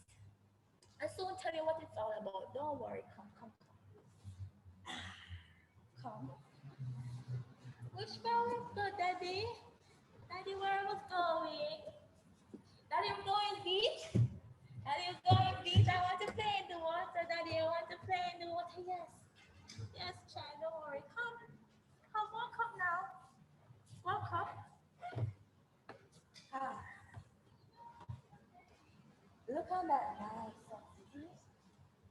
I'll soon tell you what it's all about. Don't worry. Come, come, come. Come. Which girl is good, Daddy? Daddy, where was going? Daddy, I'm going beach. Daddy, I'm going beach. I want to play in the water. Daddy, I want to play in the water. Yes. Yes, child, don't worry. Come. Come, walk up now. Walk up. Ah. Look on that nice sunset.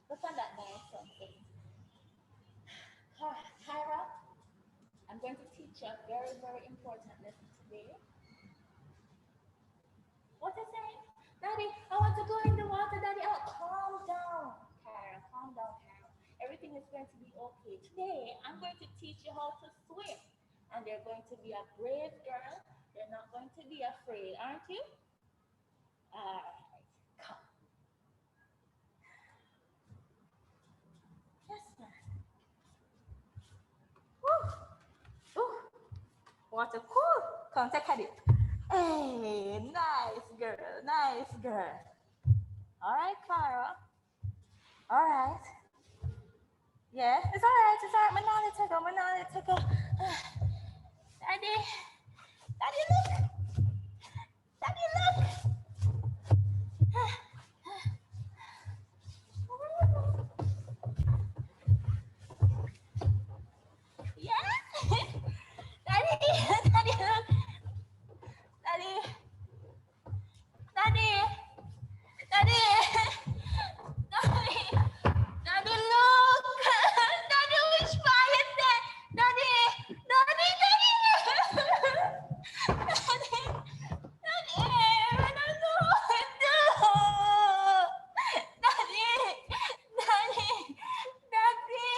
Look on that nice sunset. Kyra, I'm going to teach you a very, very important lesson today. What you saying? Daddy, I want to go in the water, Daddy. Oh, calm down, Kyra. Calm down, Kyra. Everything is going to be okay. Today, I'm going to teach you how to swim. And you're going to be a brave girl. You're not going to be afraid, aren't you? All right, come. Yes, ma'am. Woo. Ooh. Water cool. Come, take a dip. Hey, nice girl, nice girl. All right, Clara. All right. Yeah, it's all right, it's all right. Manali, take a. Daddy, Daddy, look. Daddy, look. Yeah. Daddy, Daddy, look. Daddy, Daddy, Daddy, Daddy, Daddy, look. Daddy, which fire is that? Daddy, Daddy, Daddy, Daddy, Daddy, I don't know what to do. Daddy, Daddy, Daddy, Daddy.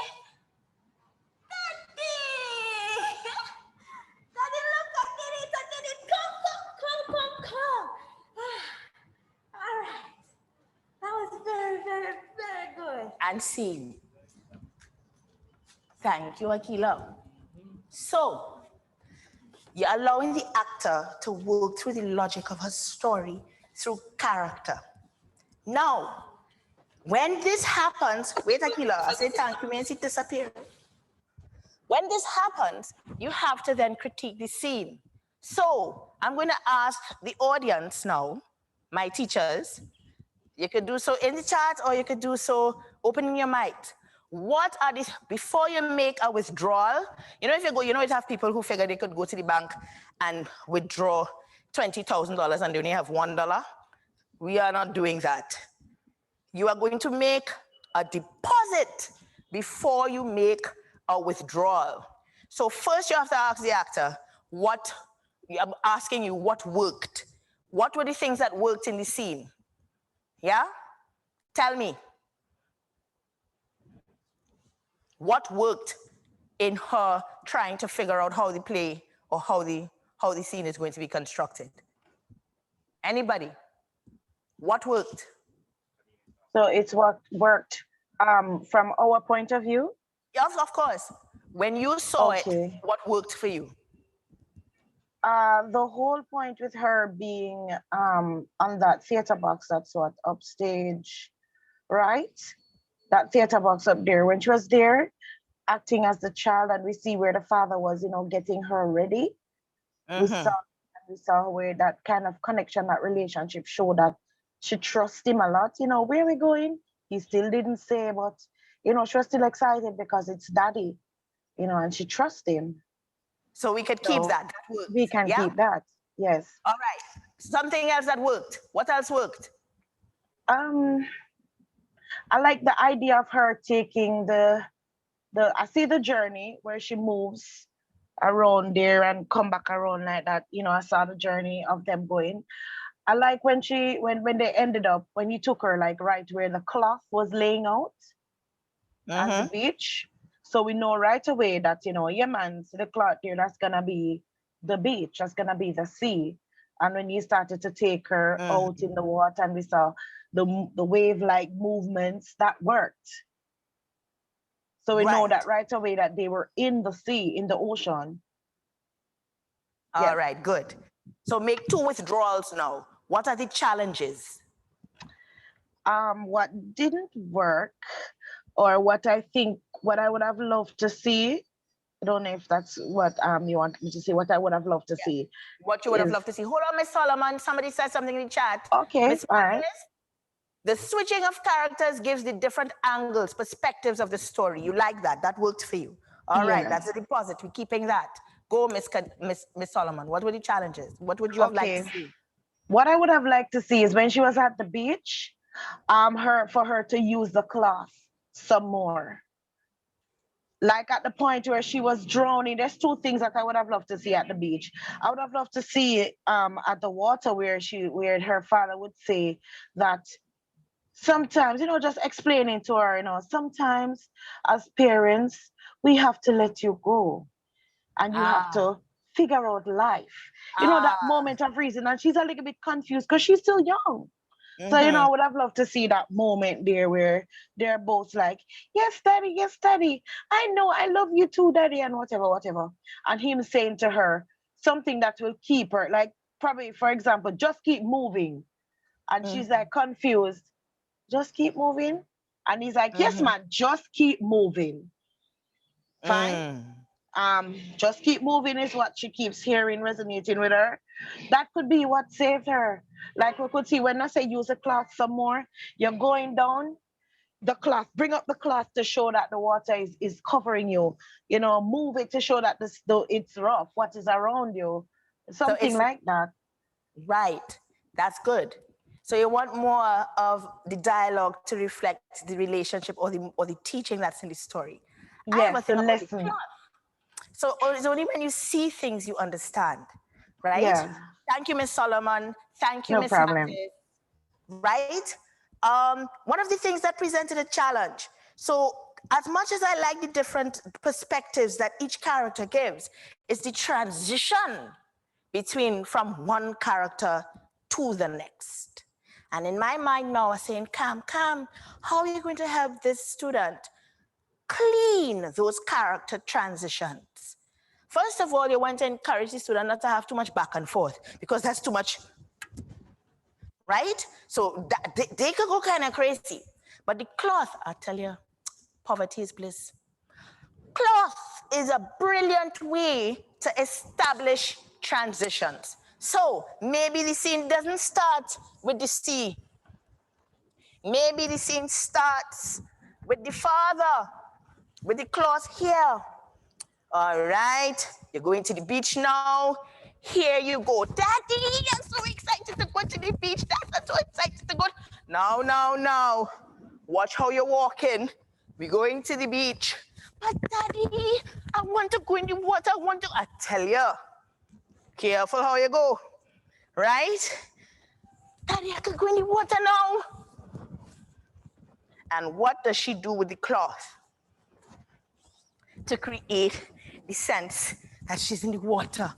Daddy, look, I did it. Come. All right. That was very, very, very good. And scene. Thank you, Akila. So, you're allowing the actor to work through the logic of her story through character. Now, when this happens, wait, Akila, I say thank you, may it disappear. When this happens, you have to then critique the scene. So I'm going to ask the audience now, my teachers, you could do so in the chat or you could do so opening your mic. What are these, before you make a withdrawal, you know, if you go, you know, you have people who figure they could go to the bank and withdraw $20,000 and they only have $1. We are not doing that. You are going to make a deposit before you make a withdrawal. So first you have to ask the actor, I'm asking you what worked. What were the things that worked in the scene? Yeah? Tell me. What worked in her trying to figure out how the play or how the scene is going to be constructed? Anybody? What worked? So it's what worked from our point of view? Yes, of course. When you saw it, what worked for you? The whole point with her being on that theater box that's what upstage, right? That theater box up there, when she was there acting as the child, and we see where the father was, you know, getting her ready. We saw where that kind of connection, that relationship showed that she trusts him a lot. You know, where are we going? He still didn't say, but you know, she was still excited because it's daddy, you know, and she trusts him. So we could keep that. We can keep that. Yes. All right. Something else that worked. What else worked? I like the idea of her taking I see the journey where she moves around there and come back around like that. You know, I saw the journey of them going. I like when they ended up, when he took her like right where the cloth was laying out on the beach. So we know right away that, you know, yeah, man, see the cloth there, that's gonna be the beach, that's gonna be the sea. And when he started to take her out in the water and we saw the wave-like movements, that worked. So we know that right away that they were in the sea, in the ocean. All right, good. So make 2 withdrawals now. What are the challenges? What didn't work, or what I would have loved to see. I don't know if that's what you want me to say. What I would have loved to see. What you would have loved to see. Hold on, Miss Solomon. Somebody said something in the chat. Okay, Miss all right. The switching of characters gives the different angles, perspectives of the story. You like that? That worked for you. All right, that's a deposit. We're keeping that. Go, Miss Solomon. What were the challenges? What would you have liked to see? What I would have liked to see is when she was at the beach, for her to use the cloth some more. Like at the point where she was drowning, there's 2 things that I would have loved to see at the beach. I would have loved to see at the water where her father would say that sometimes, just explaining to her, sometimes as parents, we have to let you go and you have to figure out life. That moment of reason. And she's a little bit confused because she's still young. So, I would have loved to see that moment there where they're both like, yes, daddy. I know, I love you too, daddy, and whatever. And him saying to her something that will keep her, like probably, for example, just keep moving. And she's like confused. Just keep moving. And he's like, yes, man, just keep moving. Fine. Just keep moving is what she keeps hearing, resonating with her. That could be what saved her. Like we could see when I say use the cloth some more, you're going down, the cloth, bring up the cloth to show that the water is covering you. Move it to show that it's rough, what is around you. Something like that. Right. That's good. So you want more of the dialogue to reflect the relationship or the teaching that's in the story. Yes, the lesson. So it's only when you see things you understand, right? Yeah. Thank you, Miss Solomon. Thank you, No Miss problem. Mattis. Right? One of the things that presented a challenge. So as much as I like the different perspectives that each character gives, is the transition from one character to the next. And in my mind now, I'm saying, Cam, how are you going to help this student clean those character transitions? First of all, you want to encourage the student not to have too much back and forth because that's too much, right? So they could go kind of crazy. But the cloth, I tell you, poverty is bliss. Cloth is a brilliant way to establish transitions. So maybe the scene doesn't start with the sea. Maybe the scene starts with the father, with the cloth here. All right, you're going to the beach now. Here you go. Daddy, I'm so excited to go to the beach. I'm so excited to go. No. Watch how you're walking. We're going to the beach. But Daddy, I want to go in the water. I tell you, careful how you go, right? Daddy, I could go in the water now. And what does she do with the cloth? To create the sense that she's in the water.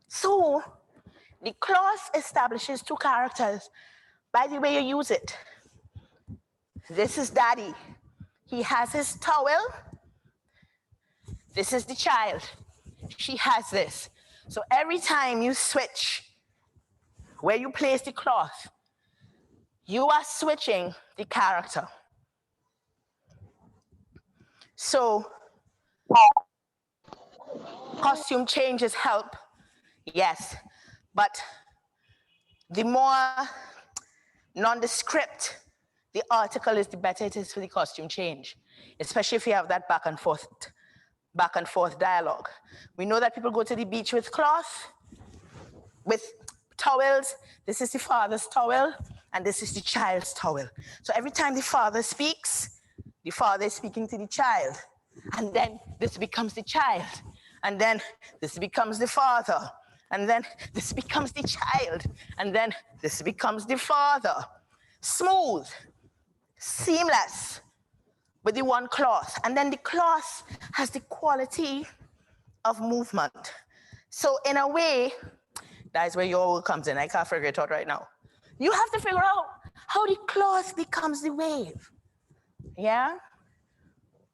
So the cloth establishes 2 characters by the way you use it. This is Daddy. He has his towel. This is the child. She has this. So every time you switch where you place the cloth, you are switching the character. So costume changes help, yes, but the more nondescript the article is, the better it is for the costume change, especially if you have that back and forth dialogue. We know that people go to the beach with cloth, with towels. This is the father's towel, and this is the child's towel. So every time the father speaks, the father is speaking to the child. And then this becomes the child. And then this becomes the father. And then this becomes the child. And then this becomes the father. Smooth, seamless, with the one cloth. And then the cloth has the quality of movement. So in a way, that is where your work comes in. I can't figure it out right now. You have to figure out how the cloth becomes the wave. Yeah?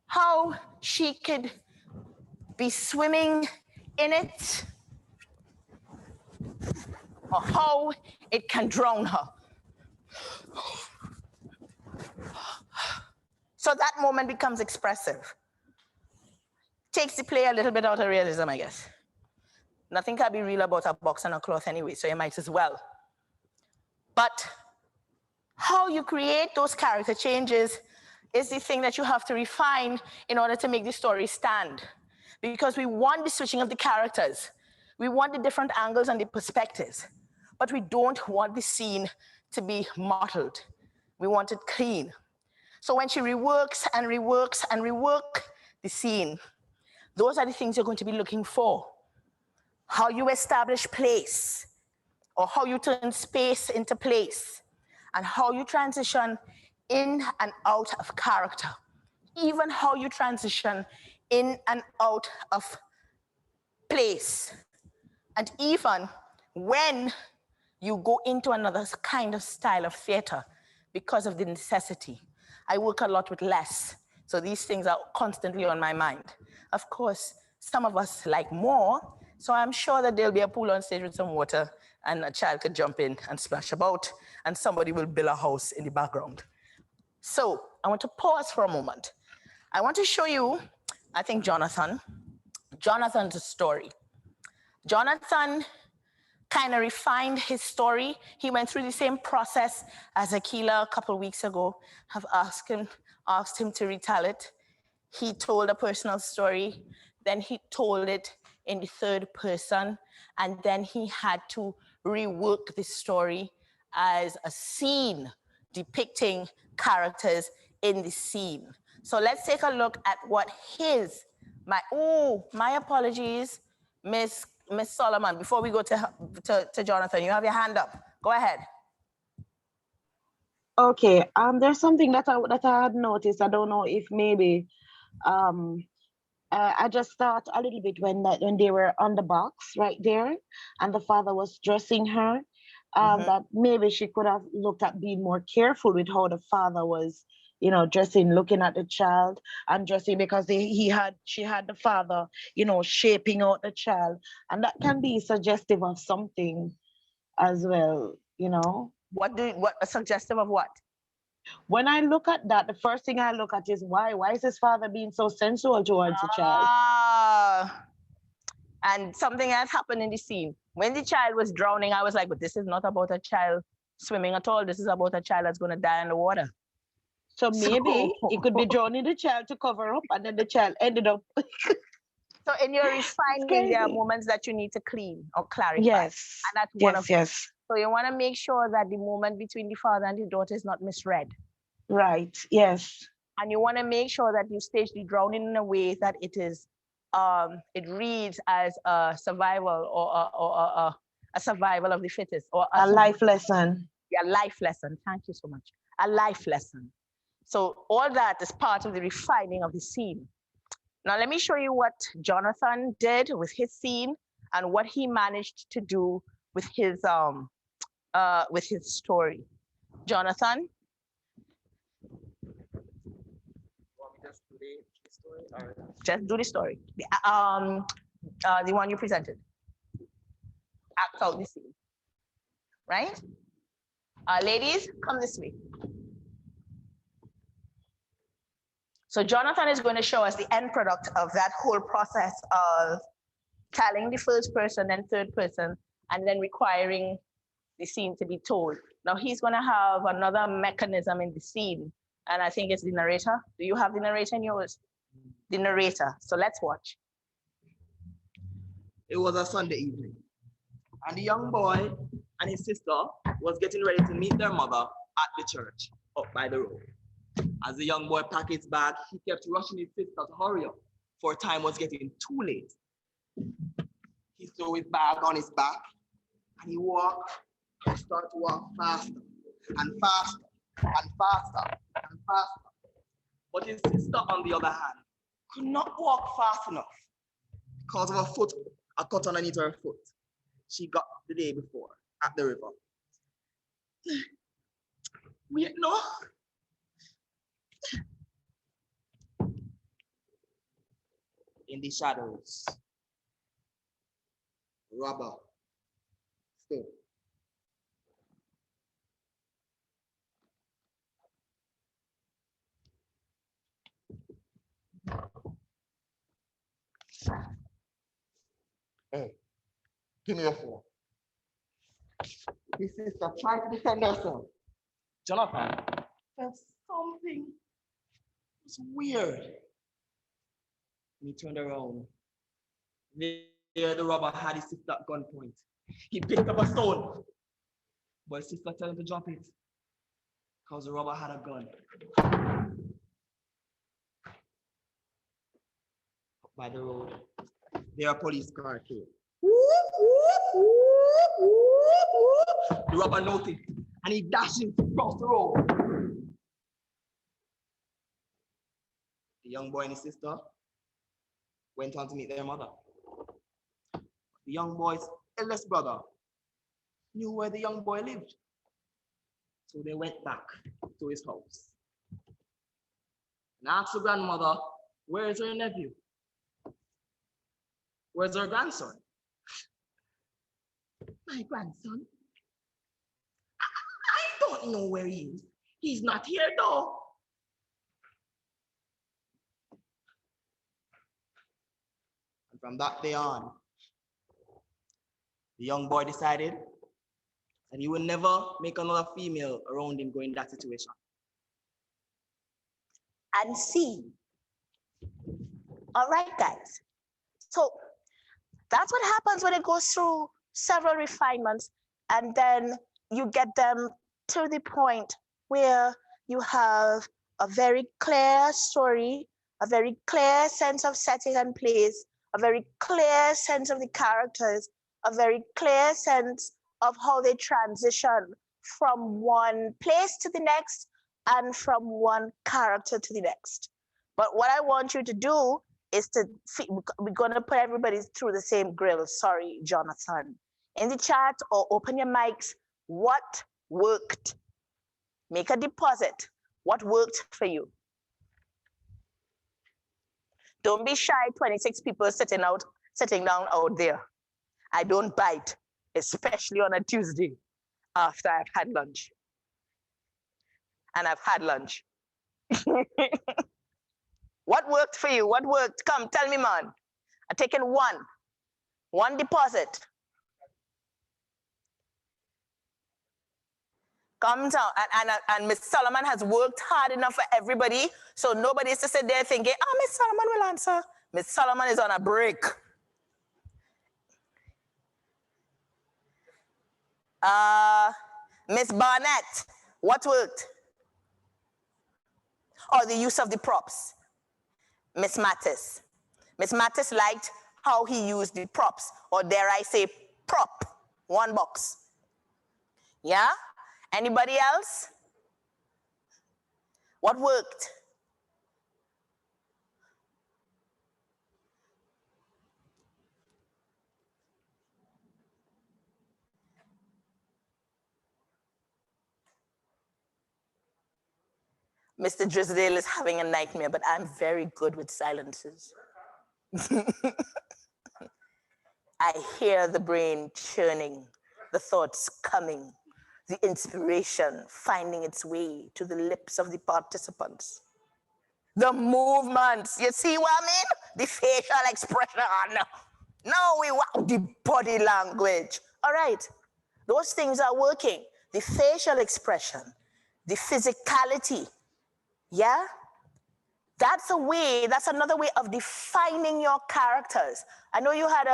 How she could be swimming in it, or how it can drown her. So that moment becomes expressive. Takes the play a little bit out of realism, I guess. Nothing can be real about a box and a cloth anyway, so you might as well. But how you create those character changes is the thing that you have to refine in order to make the story stand. Because we want the switching of the characters. We want the different angles and the perspectives. But we don't want the scene to be mottled. We want it clean. So when she reworks and reworks and reworks the scene, those are the things you're going to be looking for. How you establish place, or how you turn space into place, and how you transition in and out of character. Even how you transition in and out of place. And even when you go into another kind of style of theater because of the necessity. I work a lot with less, so these things are constantly on my mind. Of course, some of us like more, so I'm sure that there'll be a pool on stage with some water and a child could jump in and splash about, and somebody will build a house in the background. So I want to pause for a moment. I want to show you, I think, Jonathan's story. Jonathan kind of refined his story. He went through the same process as Akila a couple of weeks ago. Have asked him to retell it. He told a personal story, then he told it in the third person, and then he had to rework the story as a scene depicting characters in the scene. So let's take a look at what my apologies, Miss Solomon, before we go to Jonathan, you have your hand up. Go ahead. Okay, there's something that I had noticed. I don't know if maybe I just thought a little bit when they were on the box right there, and the father was dressing her, that maybe she could have looked at being more careful with how the father was, dressing, looking at the child and dressing, because she had the father, shaping out the child, and that can be suggestive of something as well, What suggestive of what? When I look at that, the first thing I look at is why is his father being so sensual towards the child? And something else happened in the scene. When the child was drowning, I was like, but this is not about a child swimming at all. This is about a child that's going to die in the water. So maybe it could be drowning the child to cover up, and then the child ended up. So in your refinement, there are moments that you need to clean or clarify. Yes. And that's one of them. So you want to make sure that the moment between the father and the daughter is not misread. Right, yes. And you want to make sure that you stage the drowning in a way that it is, it reads as a survival or a survival of the fittest. Or a life lesson. Yeah, life lesson. Thank you so much. A life lesson. So all that is part of the refining of the scene. Now let me show you what Jonathan did with his scene and what he managed to do with his story. Jonathan? Just do the story. The one you presented. Act out the scene. Right? Ladies, come this way. So Jonathan is going to show us the end product of that whole process of telling the first person, then third person, and then requiring the scene to be told. Now he's going to have another mechanism in the scene, and I think it's the narrator. Do you have the narrator in yours? The narrator. So let's watch. It was a Sunday evening, and the young boy and his sister was getting ready to meet their mother at the church up by the road. As the young boy packed his bag, he kept rushing his sister to hurry up, for time was getting too late. He threw his bag on his back, and he started to walk faster and faster and faster and faster. But his sister, on the other hand, could not walk fast enough because of a cut underneath her foot she got the day before at the river. Wait, no. In the shadows, rubber, stone. Hey, give me your phone. His sister tried to defend herself. Jonathan felt something was weird. And he turned around. There, the robber had his sister at gunpoint. He picked up a stone, but his sister told him to drop it because the robber had a gun. Up by the road, there a police car came. The robber noticed and he dashed him across the road. The young boy and his sister went on to meet their mother. The young boy's eldest brother knew where the young boy lived. So they went back to his house and asked the grandmother, where is her nephew? Where's her grandson? My grandson? I don't know where he is. He's not here though. And from that day on, the young boy decided that he would never make another female around him go in that situation. And see. All right, guys. So that's what happens when it goes through several refinements, and then you get them to the point where you have a very clear story, a very clear sense of setting and place, a very clear sense of the characters, a very clear sense of how they transition from one place to the next and from one character to the next. But what I want you to do is we're going to put everybody through the same grill. Sorry, Jonathan. In the chat or open your mics, what worked? Make a deposit. What worked for you? Don't be shy, 26 people sitting down out there. I don't bite, especially on a Tuesday after I've had lunch. And I've had lunch. What worked for you? What worked? Come, tell me, man. I'm taking one deposit. Come down, and Miss Solomon has worked hard enough for everybody, so nobody is to sit there thinking, oh, Miss Solomon will answer. Miss Solomon is on a break. Miss Barnett, what worked? Or the use of the props. Miss Mattis. Miss Mattis liked how he used the props, or dare I say prop, one box. Yeah? Anybody else? What worked? Mr. Drisdale is having a nightmare, but I'm very good with silences. I hear the brain churning, the thoughts coming, the inspiration finding its way to the lips of the participants. The movements, you see what I mean? The facial expression. Now we want the body language. All right, those things are working. The facial expression, the physicality. Yeah? That's another way of defining your characters. I know you had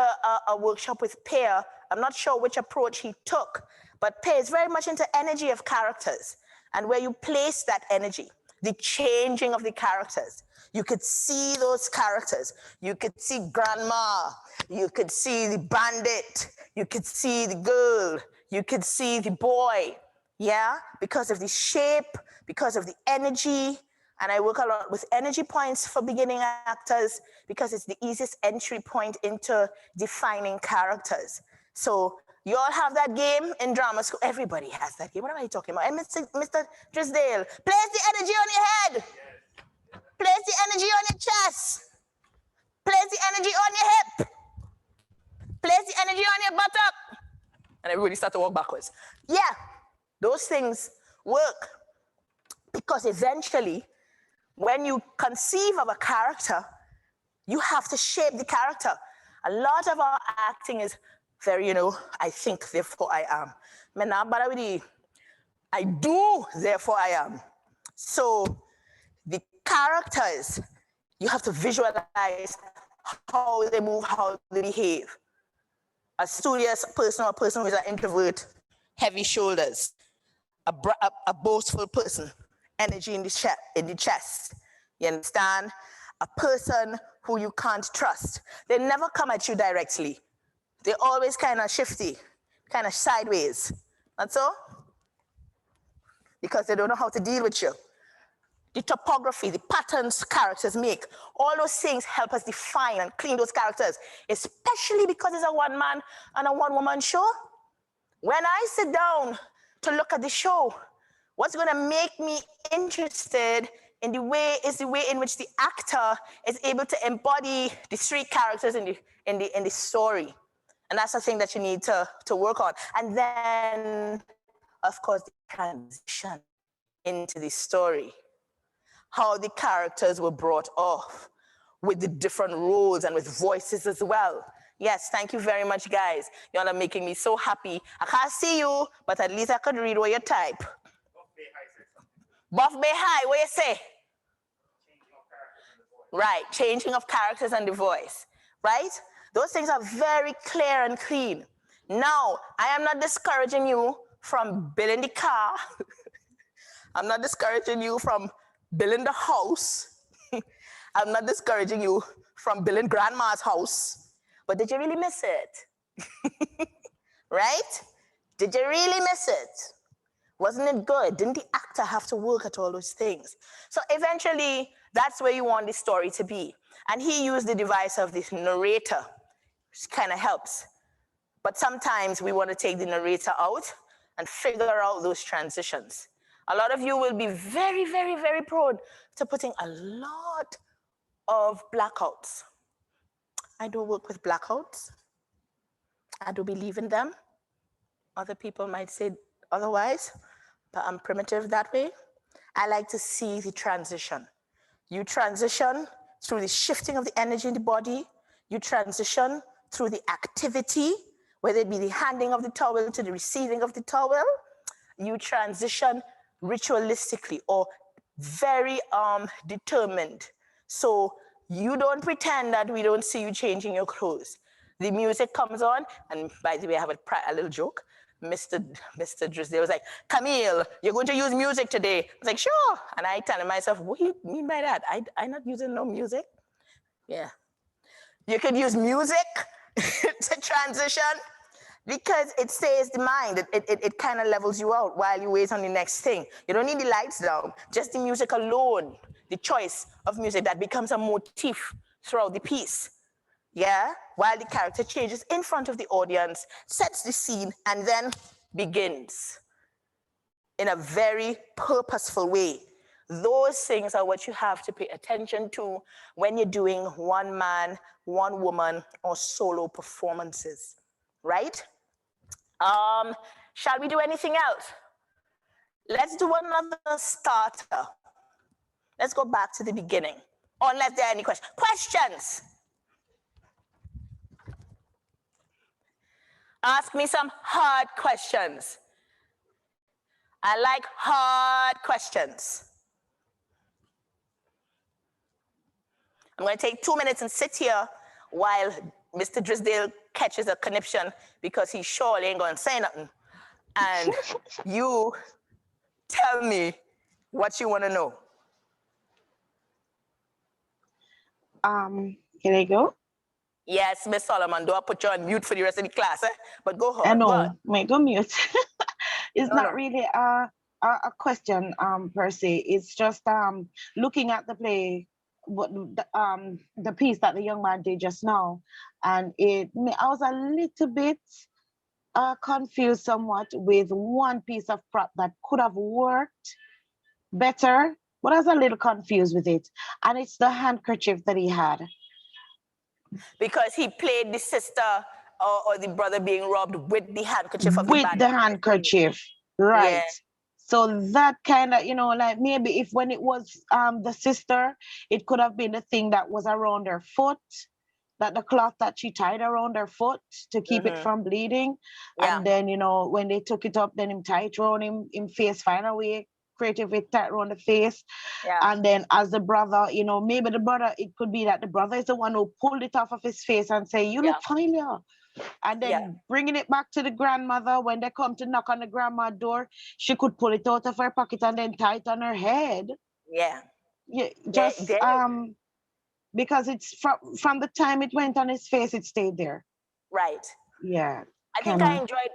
a workshop with Pear. I'm not sure which approach he took, but Pear is very much into energy of characters and where you place that energy, the changing of the characters. You could see those characters. You could see Grandma. You could see the bandit. You could see the girl. You could see the boy. Yeah? Because of the shape, because of the energy. And I work a lot with energy points for beginning actors because it's the easiest entry point into defining characters. So You all have that game in drama school. Everybody has that game. What am I talking about? And Mr. Drisdale, place the energy on your head. Place the energy on your chest. Place the energy on your hip. Place the energy on your buttock. And everybody start to walk backwards. Yeah, those things work. Because eventually, when you conceive of a character, you have to shape the character. A lot of our acting is very, I think, therefore I am. I do, therefore I am. So the characters, you have to visualize how they move, how they behave. A studious person or a person who is an introvert, heavy shoulders. A boastful person, energy in the chest. You understand? A person who you can't trust. They never come at you directly. They're always kind of shifty, kind of sideways. That's all? Because they don't know how to deal with you. The topography, the patterns characters make, all those things help us define and clean those characters, especially because it's a one-man and a one-woman show. When I sit down to look at the show, what's going to make me interested in the way in which the actor is able to embody the three characters in the story. And that's the thing that you need to work on. And then, of course, the transition into the story. How the characters were brought off with the different roles and with voices as well. Yes, thank you very much, guys. Y'all are making me so happy. I can't see you, but at least I could read what you type. Buff Bay High, what you say? Right, changing of characters and the voice, right? Those things are very clear and clean. Now, I am not discouraging you from building the car. I'm not discouraging you from building the house. I'm not discouraging you from building grandma's house. But did you really miss it? Right? Did you really miss it? Wasn't it good? Didn't the actor have to work at all those things? So eventually, that's where you want the story to be. And he used the device of this narrator, which kind of helps. But sometimes we want to take the narrator out and figure out those transitions. A lot of you will be very, very, very prone to putting a lot of blackouts. I don't work with blackouts. I do believe in them. Other people might say otherwise, but I'm primitive that way. I like to see the transition. You transition through the shifting of the energy in the body. You transition through the activity, whether it be the handing of the towel to the receiving of the towel. You transition ritualistically or very determined. So you don't pretend that we don't see you changing your clothes. The music comes on, and by the way, I have a little joke. Mr. Drisdale was like, Camille, you're going to use music today. I was like, sure. And I tell myself, what do you mean by that? I'm not using no music. Yeah. You could use music to transition because it stays the mind. It kind of levels you out while you wait on the next thing. You don't need the lights down. Just the music alone, the choice of music that becomes a motif throughout the piece. Yeah, while the character changes in front of the audience, sets the scene, and then begins in a very purposeful way. Those things are what you have to pay attention to when you're doing one man, one woman, or solo performances, right? Shall we do anything else? Let's do another starter. Let's go back to the beginning, unless there are any questions. Questions? Ask me some hard questions. I like hard questions. I'm going to take 2 minutes and sit here while Mr. Drisdale catches a conniption because he surely ain't going to say nothing. And you tell me what you want to know. Can I go? Yes, Miss Solomon, do I put you on mute for the rest of the class? But go ahead. I know, go may go mute. It's not really a question per se. It's just looking at the play, what the piece that the young man did just now, and I was a little bit confused somewhat with one piece of prop that could have worked better, but I was a little confused with it. And it's the handkerchief that he had. Because he played the sister or the brother being robbed with the handkerchief of with the handkerchief, right? Yeah. So that kind of, like maybe if when it was the sister, it could have been the thing that was around her foot, that the cloth that she tied around her foot to keep it from bleeding. Yeah. And then, when they took it up, then him tie it around him face, find a way creative with tight around the face. Yeah. And then as the brother, maybe the brother, it could be that the brother is the one who pulled it off of his face and say, you look fine, yeah. And then bringing it back to the grandmother, when they come to knock on the grandma's door, she could pull it out of her pocket and then tie it on her head. Yeah. Yeah, just because it's from the time it went on his face, it stayed there. Right. Yeah. I think I enjoyed.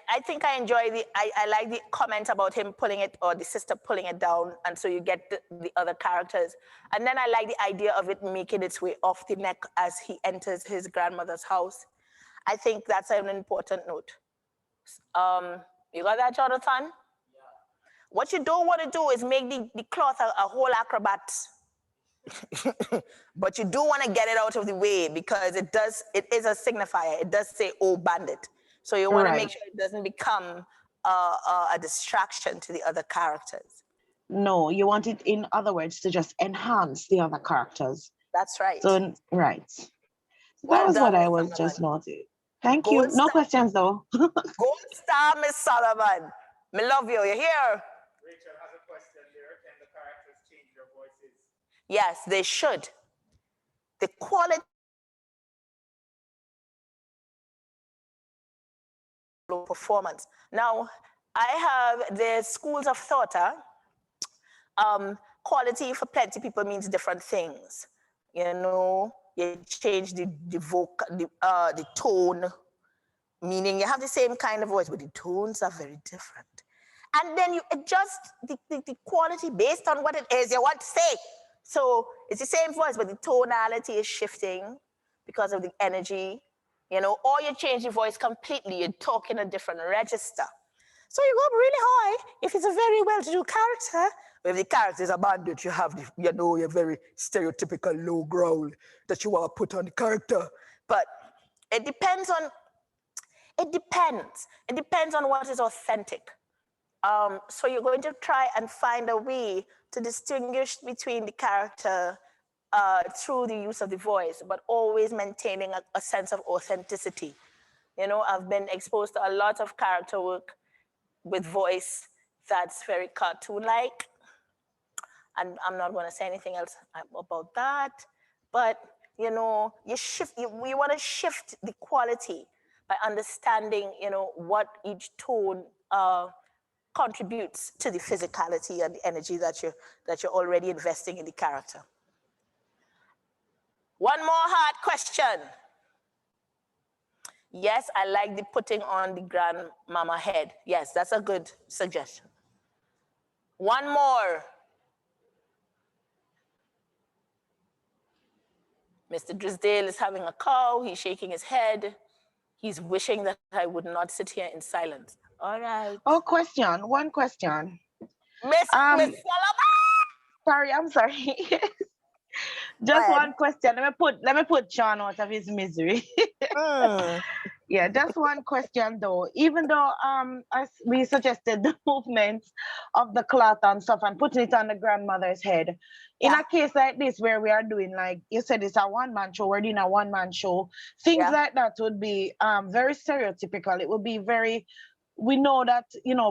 I think I enjoy the. I like the comment about him pulling it or the sister pulling it down, and so you get the other characters. And then I like the idea of it making its way off the neck as he enters his grandmother's house. I think that's an important note. You got that, Jonathan? Yeah. What you don't want to do is make the cloth a whole acrobat. But you do want to get it out of the way because it is a signifier. It does say, oh, bandit. So you want to make sure it doesn't become a distraction to the other characters. No, you want it, in other words, to just enhance the other characters. That's right. So, right. Well that was done, what I Miss was Sullivan. just noting. Thank you. No questions, though. Gold star, Miss Sullivan. Me love you. You hear? Rachel has a question there. Can the characters change their voices? Yes, they should. The quality performance. Now, I have the schools of thought. Quality for plenty people means different things. You change the tone, meaning you have the same kind of voice, but the tones are very different. And then you adjust the quality based on what it is you want to say. So it's the same voice, but the tonality is shifting because of the energy, or you change the voice completely, you talk in a different register. So you go up really high if it's a very well-to-do character. If the character is a bandit, you have your very stereotypical low growl that you want to put on the character. But it depends on what is authentic. So you're going to try and find a way to distinguish between the character through the use of the voice, but always maintaining a sense of authenticity. I've been exposed to a lot of character work with voice that's very cartoon-like. And I'm not going to say anything else about that. But, you want to shift the quality by understanding, what each tone contributes to the physicality and the energy that you're already investing in the character. One more hard question. Yes, I like the putting on the grandmama head. Yes, that's a good suggestion. One more. Mr. Drisdale is having a cow. He's shaking his head. He's wishing that I would not sit here in silence. All right. Oh, one question. Miss Sullivan! Sorry, I'm sorry. Just one question. Let me put Sean out of his misery. Yeah, just one question though. Even though as we suggested the movement of the cloth and stuff and putting it on the grandmother's head, in a case like this where we are doing, like you said, it's a one-man show, we're doing a one-man show, things like that would be very stereotypical. It would be very, we know that,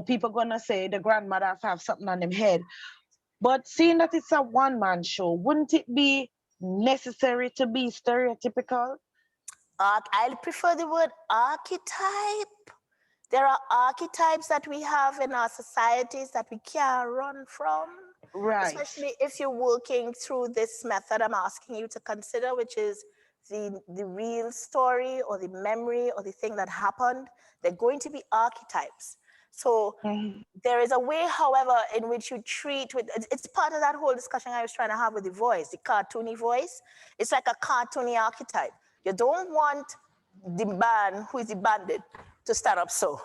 people gonna say the grandmother have something on them head. But seeing that it's a one-man show, wouldn't it be necessary to be stereotypical? I prefer the word archetype. There are archetypes that we have in our societies that we can't run from. Right. Especially if you're working through this method I'm asking you to consider, which is the real story or the memory or the thing that happened. They're going to be archetypes. So there is a way, however, in which you treat with, it's part of that whole discussion I was trying to have with the voice, the cartoony voice. It's like a cartoony archetype. You don't want the man who is the bandit to stand up so.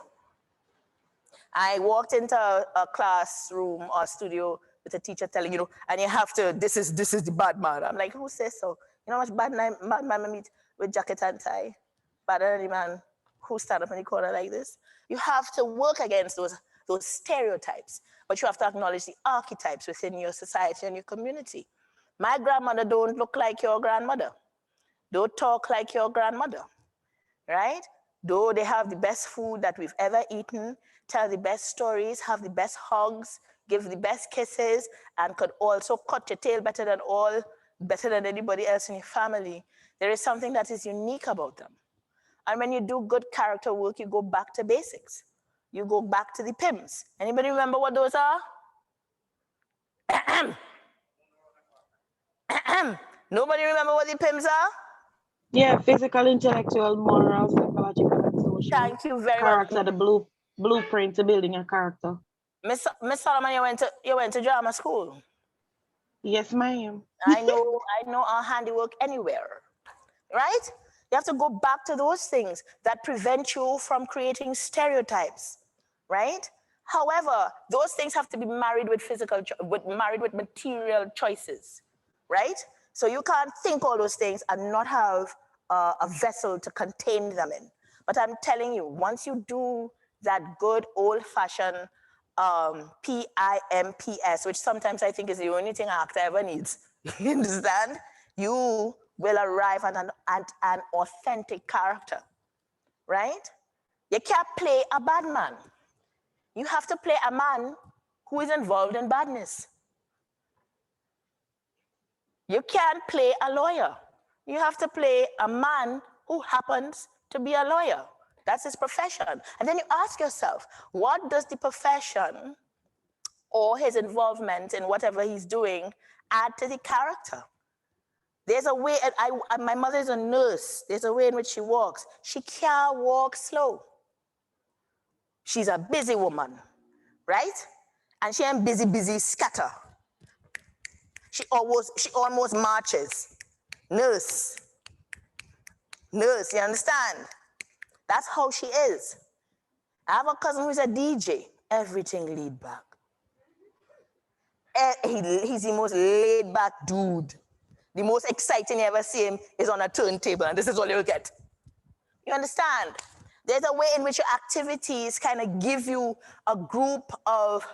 I walked into a classroom or studio with a teacher telling, and you have to, this is the bad man. I'm like, who says so? You know how much bad man I meet with jacket and tie? Better than any man who stand up in the corner like this. You have to work against those stereotypes, but you have to acknowledge the archetypes within your society and your community. My grandmother don't look like your grandmother. Don't talk like your grandmother, right? Though they have the best food that we've ever eaten, tell the best stories, have the best hugs, give the best kisses, and could also cut your tail better than anybody else in your family. There is something that is unique about them. And when you do good character work, you go back to basics. You go back to the PIMS. Anybody remember what those are? Nobody remember what the PIMS are? Yeah, physical, intellectual, moral, psychological, and social. Thank you very character, much. The blueprint to building a character. Miss Solomon, you went to drama school. Yes, ma'am. I know our handiwork anywhere, right? You have to go back to those things that prevent you from creating stereotypes, right? However, those things have to be married with with material choices, right? So you can't think all those things and not have a vessel to contain them in. But I'm telling you, once you do that good old-fashioned PIMPS, which sometimes I think is the only thing an actor ever needs, you understand? You will arrive at an authentic character, right? You can't play a bad man. You have to play a man who is involved in badness. You can't play a lawyer. You have to play a man who happens to be a lawyer. That's his profession. And then you ask yourself, what does the profession or his involvement in whatever he's doing add to the character? There's a way, my mother is a nurse. There's a way in which she walks. She can't walk slow. She's a busy woman, right? And she ain't busy scatter. She almost marches. Nurse, you understand? That's how she is. I have a cousin who's a DJ. Everything laid back. He's the most laid back dude. The most exciting you ever see him is on a turntable, and this is all you'll get. You understand? There's a way in which your activities kind of give you a group of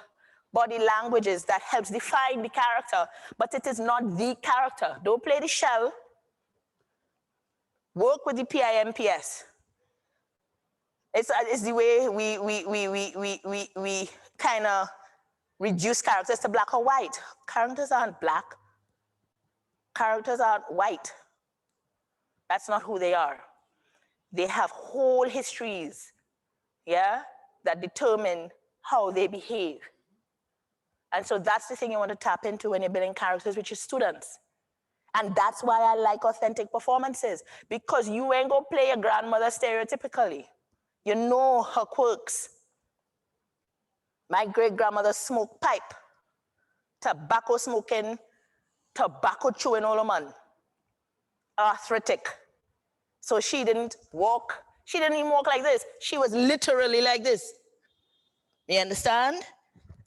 body languages that helps define the character, but it is not the character. Don't play the shell. Work with the PIMPS. It's the way we kind of reduce characters to black or white. Characters aren't black. Characters aren't white. That's not who they are. They have whole histories, yeah, that determine how they behave. And so that's the thing you want to tap into when you're building characters with your students. And that's why I like authentic performances, because you ain't gonna play your grandmother stereotypically. You know her quirks. My great-grandmother smoked pipe, tobacco smoking, tobacco chewing old man, arthritic. So she didn't even walk like this. She was literally like this. You understand?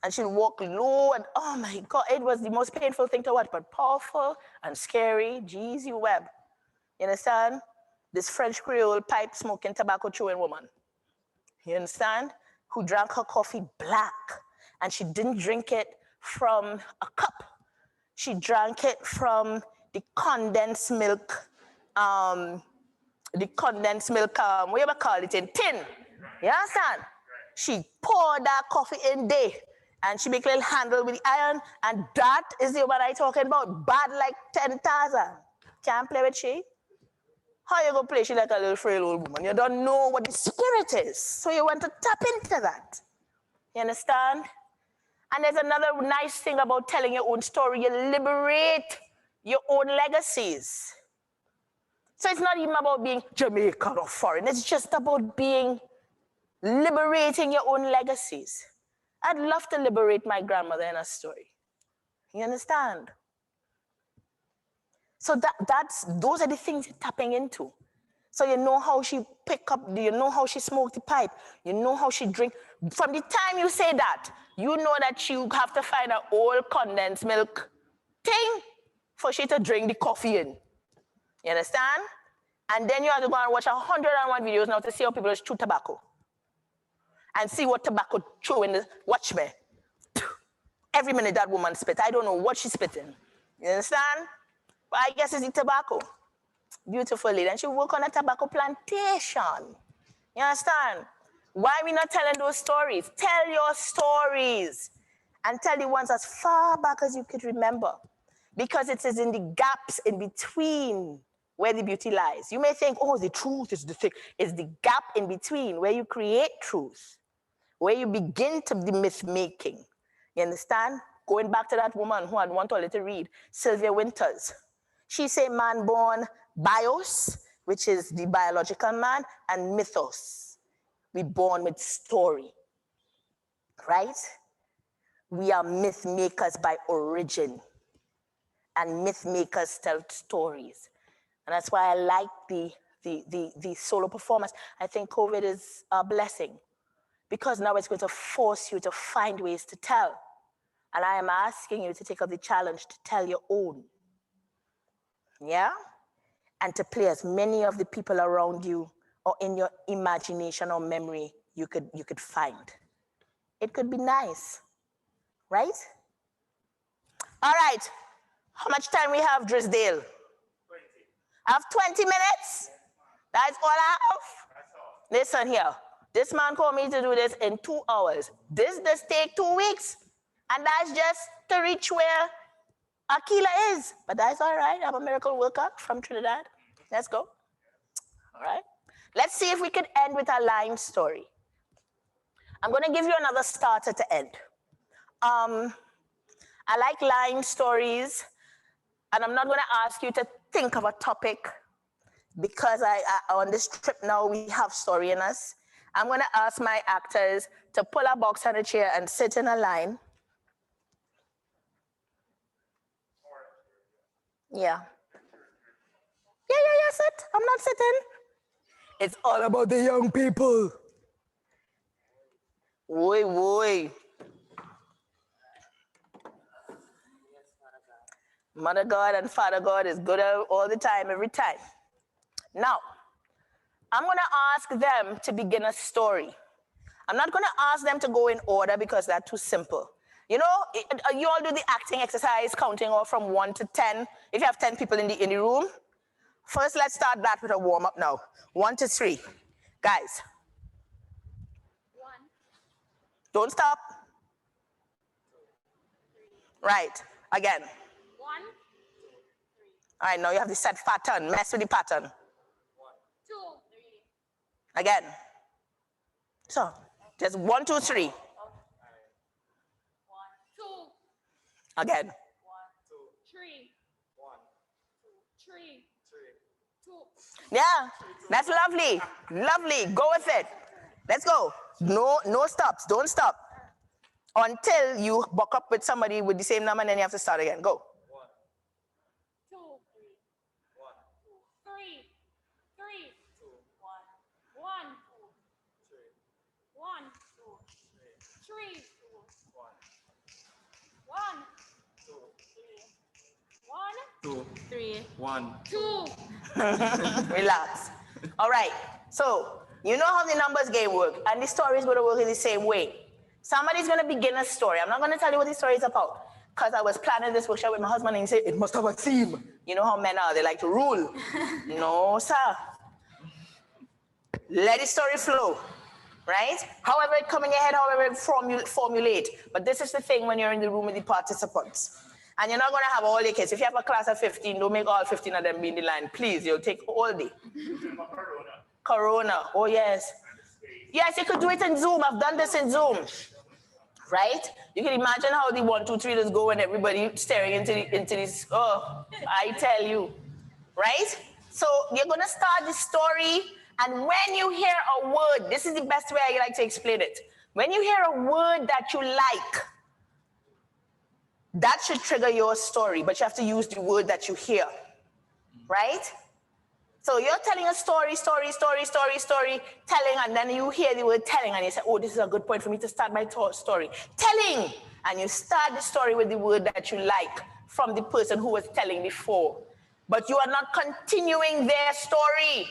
And she'd walk low, and oh my God, it was the most painful thing to watch, but powerful and scary. Jeez, you web. You understand? This French Creole pipe smoking, tobacco chewing woman. You understand? Who drank her coffee black, and she didn't drink it from a cup. She drank it from the condensed milk, what you ever call it, in tin. You understand? She poured that coffee in there, and she make a little handle with the iron, and that is the woman I talking about. Bad like 10,000. Can't play with she. How you gonna play she like a little frail old woman? You don't know what the spirit is, so you want to tap into that. You understand? And there's another nice thing about telling your own story. You liberate your own legacies. So it's not even about being Jamaican or foreign. It's just about liberating your own legacies. I'd love to liberate my grandmother in a story. You understand? So those are the things you're tapping into. So you know how she pick up, you know how she smoke the pipe, you know how she drink. From the time you say that, you know that you have to find an old condensed milk thing for she to drink the coffee in. You understand? And then you have to go and watch 101 videos now to see how people chew tobacco. And see what tobacco chew in the, watch me. Every minute that woman spit, I don't know what she's spitting. You understand? But I guess it's the tobacco. Beautiful lady. And she work on a tobacco plantation. You understand? Why are we not telling those stories? Tell your stories. And tell the ones as far back as you could remember. Because it is in the gaps in between where the beauty lies. You may think, oh, the truth is the thing. It's the gap in between where you create truth, where you begin to the myth making. You understand? Going back to that woman who had one toilet to read, Sylvia Winters. She say man born bios, which is the biological man, and mythos. We born with story, right? We are myth makers by origin. And myth makers tell stories. And that's why I like the solo performance. I think COVID is a blessing because now it's going to force you to find ways to tell. And I am asking you to take up the challenge to tell your own. Yeah? And to play as many of the people around you or in your imagination or memory you could find. It could be nice, right? All right. How much time we have, Drisdale? 20. I have 20 minutes? That's all I have? Listen here. This man called me to do this in 2 hours. This take 2 weeks. And that's just to reach where Akila is. But that's all right. I'm a miracle worker from Trinidad. Let's go. All right. Let's see if we can end with a line story. I'm going to give you another starter to end. I like line stories. And I'm not going to ask you to think of a topic because on this trip now we have story in us. I'm going to ask my actors to pull a box and a chair and sit in a line. Yeah. Yeah, sit. I'm not sitting. It's all about the young people. Woy. Mother God and Father God is good all the time, every time. Now, I'm going to ask them to begin a story. I'm not going to ask them to go in order because that's too simple. You know, you all do the acting exercise, counting off from 1 to 10. If you have 10 people in the room, first let's start that with a warm-up now. 1 to 3. Guys. 1. Don't stop. Right. Again. 1. All right, now you have the set pattern. Mess with the pattern. 2. 3. Again. So, just 1, 2, 3. 1. 2. Again. 1. 2. 3. 1. 2. 3. 2. Yeah, that's lovely. Lovely. Go with it. Let's go. No stops. Don't stop. Until you buck up with somebody with the same number and then you have to start again. Go. 2. 3. 3. 2. 1. 1. 1. 3. 1. 2, 3, 1. 2. Relax. All right. So, you know how the numbers game work, and the story is going to work in the same way. Somebody's going to begin a story. I'm not going to tell you what the story is about, because I was planning this workshop with my husband, and he said, it must have a theme. You know how men are. They like to rule. No, sir. Let the story flow, right? However it come in your head, however it formulate. But this is the thing when you're in the room with the participants. And you're not going to have all your kids. If you have a class of 15, don't make all 15 of them be in the line. Please, you'll take all day. Corona. Oh, yes. Yes, you could do it in Zoom. I've done this in Zoom. Right? You can imagine how the 1, 2, 3 does go when everybody staring into this. Oh, I tell you. Right? So you're going to start the story. And when you hear a word, this is the best way I like to explain it. When you hear a word that you like, that should trigger your story, but you have to use the word that you hear, right? So you're telling a story, telling, and then you hear the word telling, and you say, oh, this is a good point for me to start my story. Telling, and you start the story with the word that you like from the person who was telling before. But you are not continuing their story.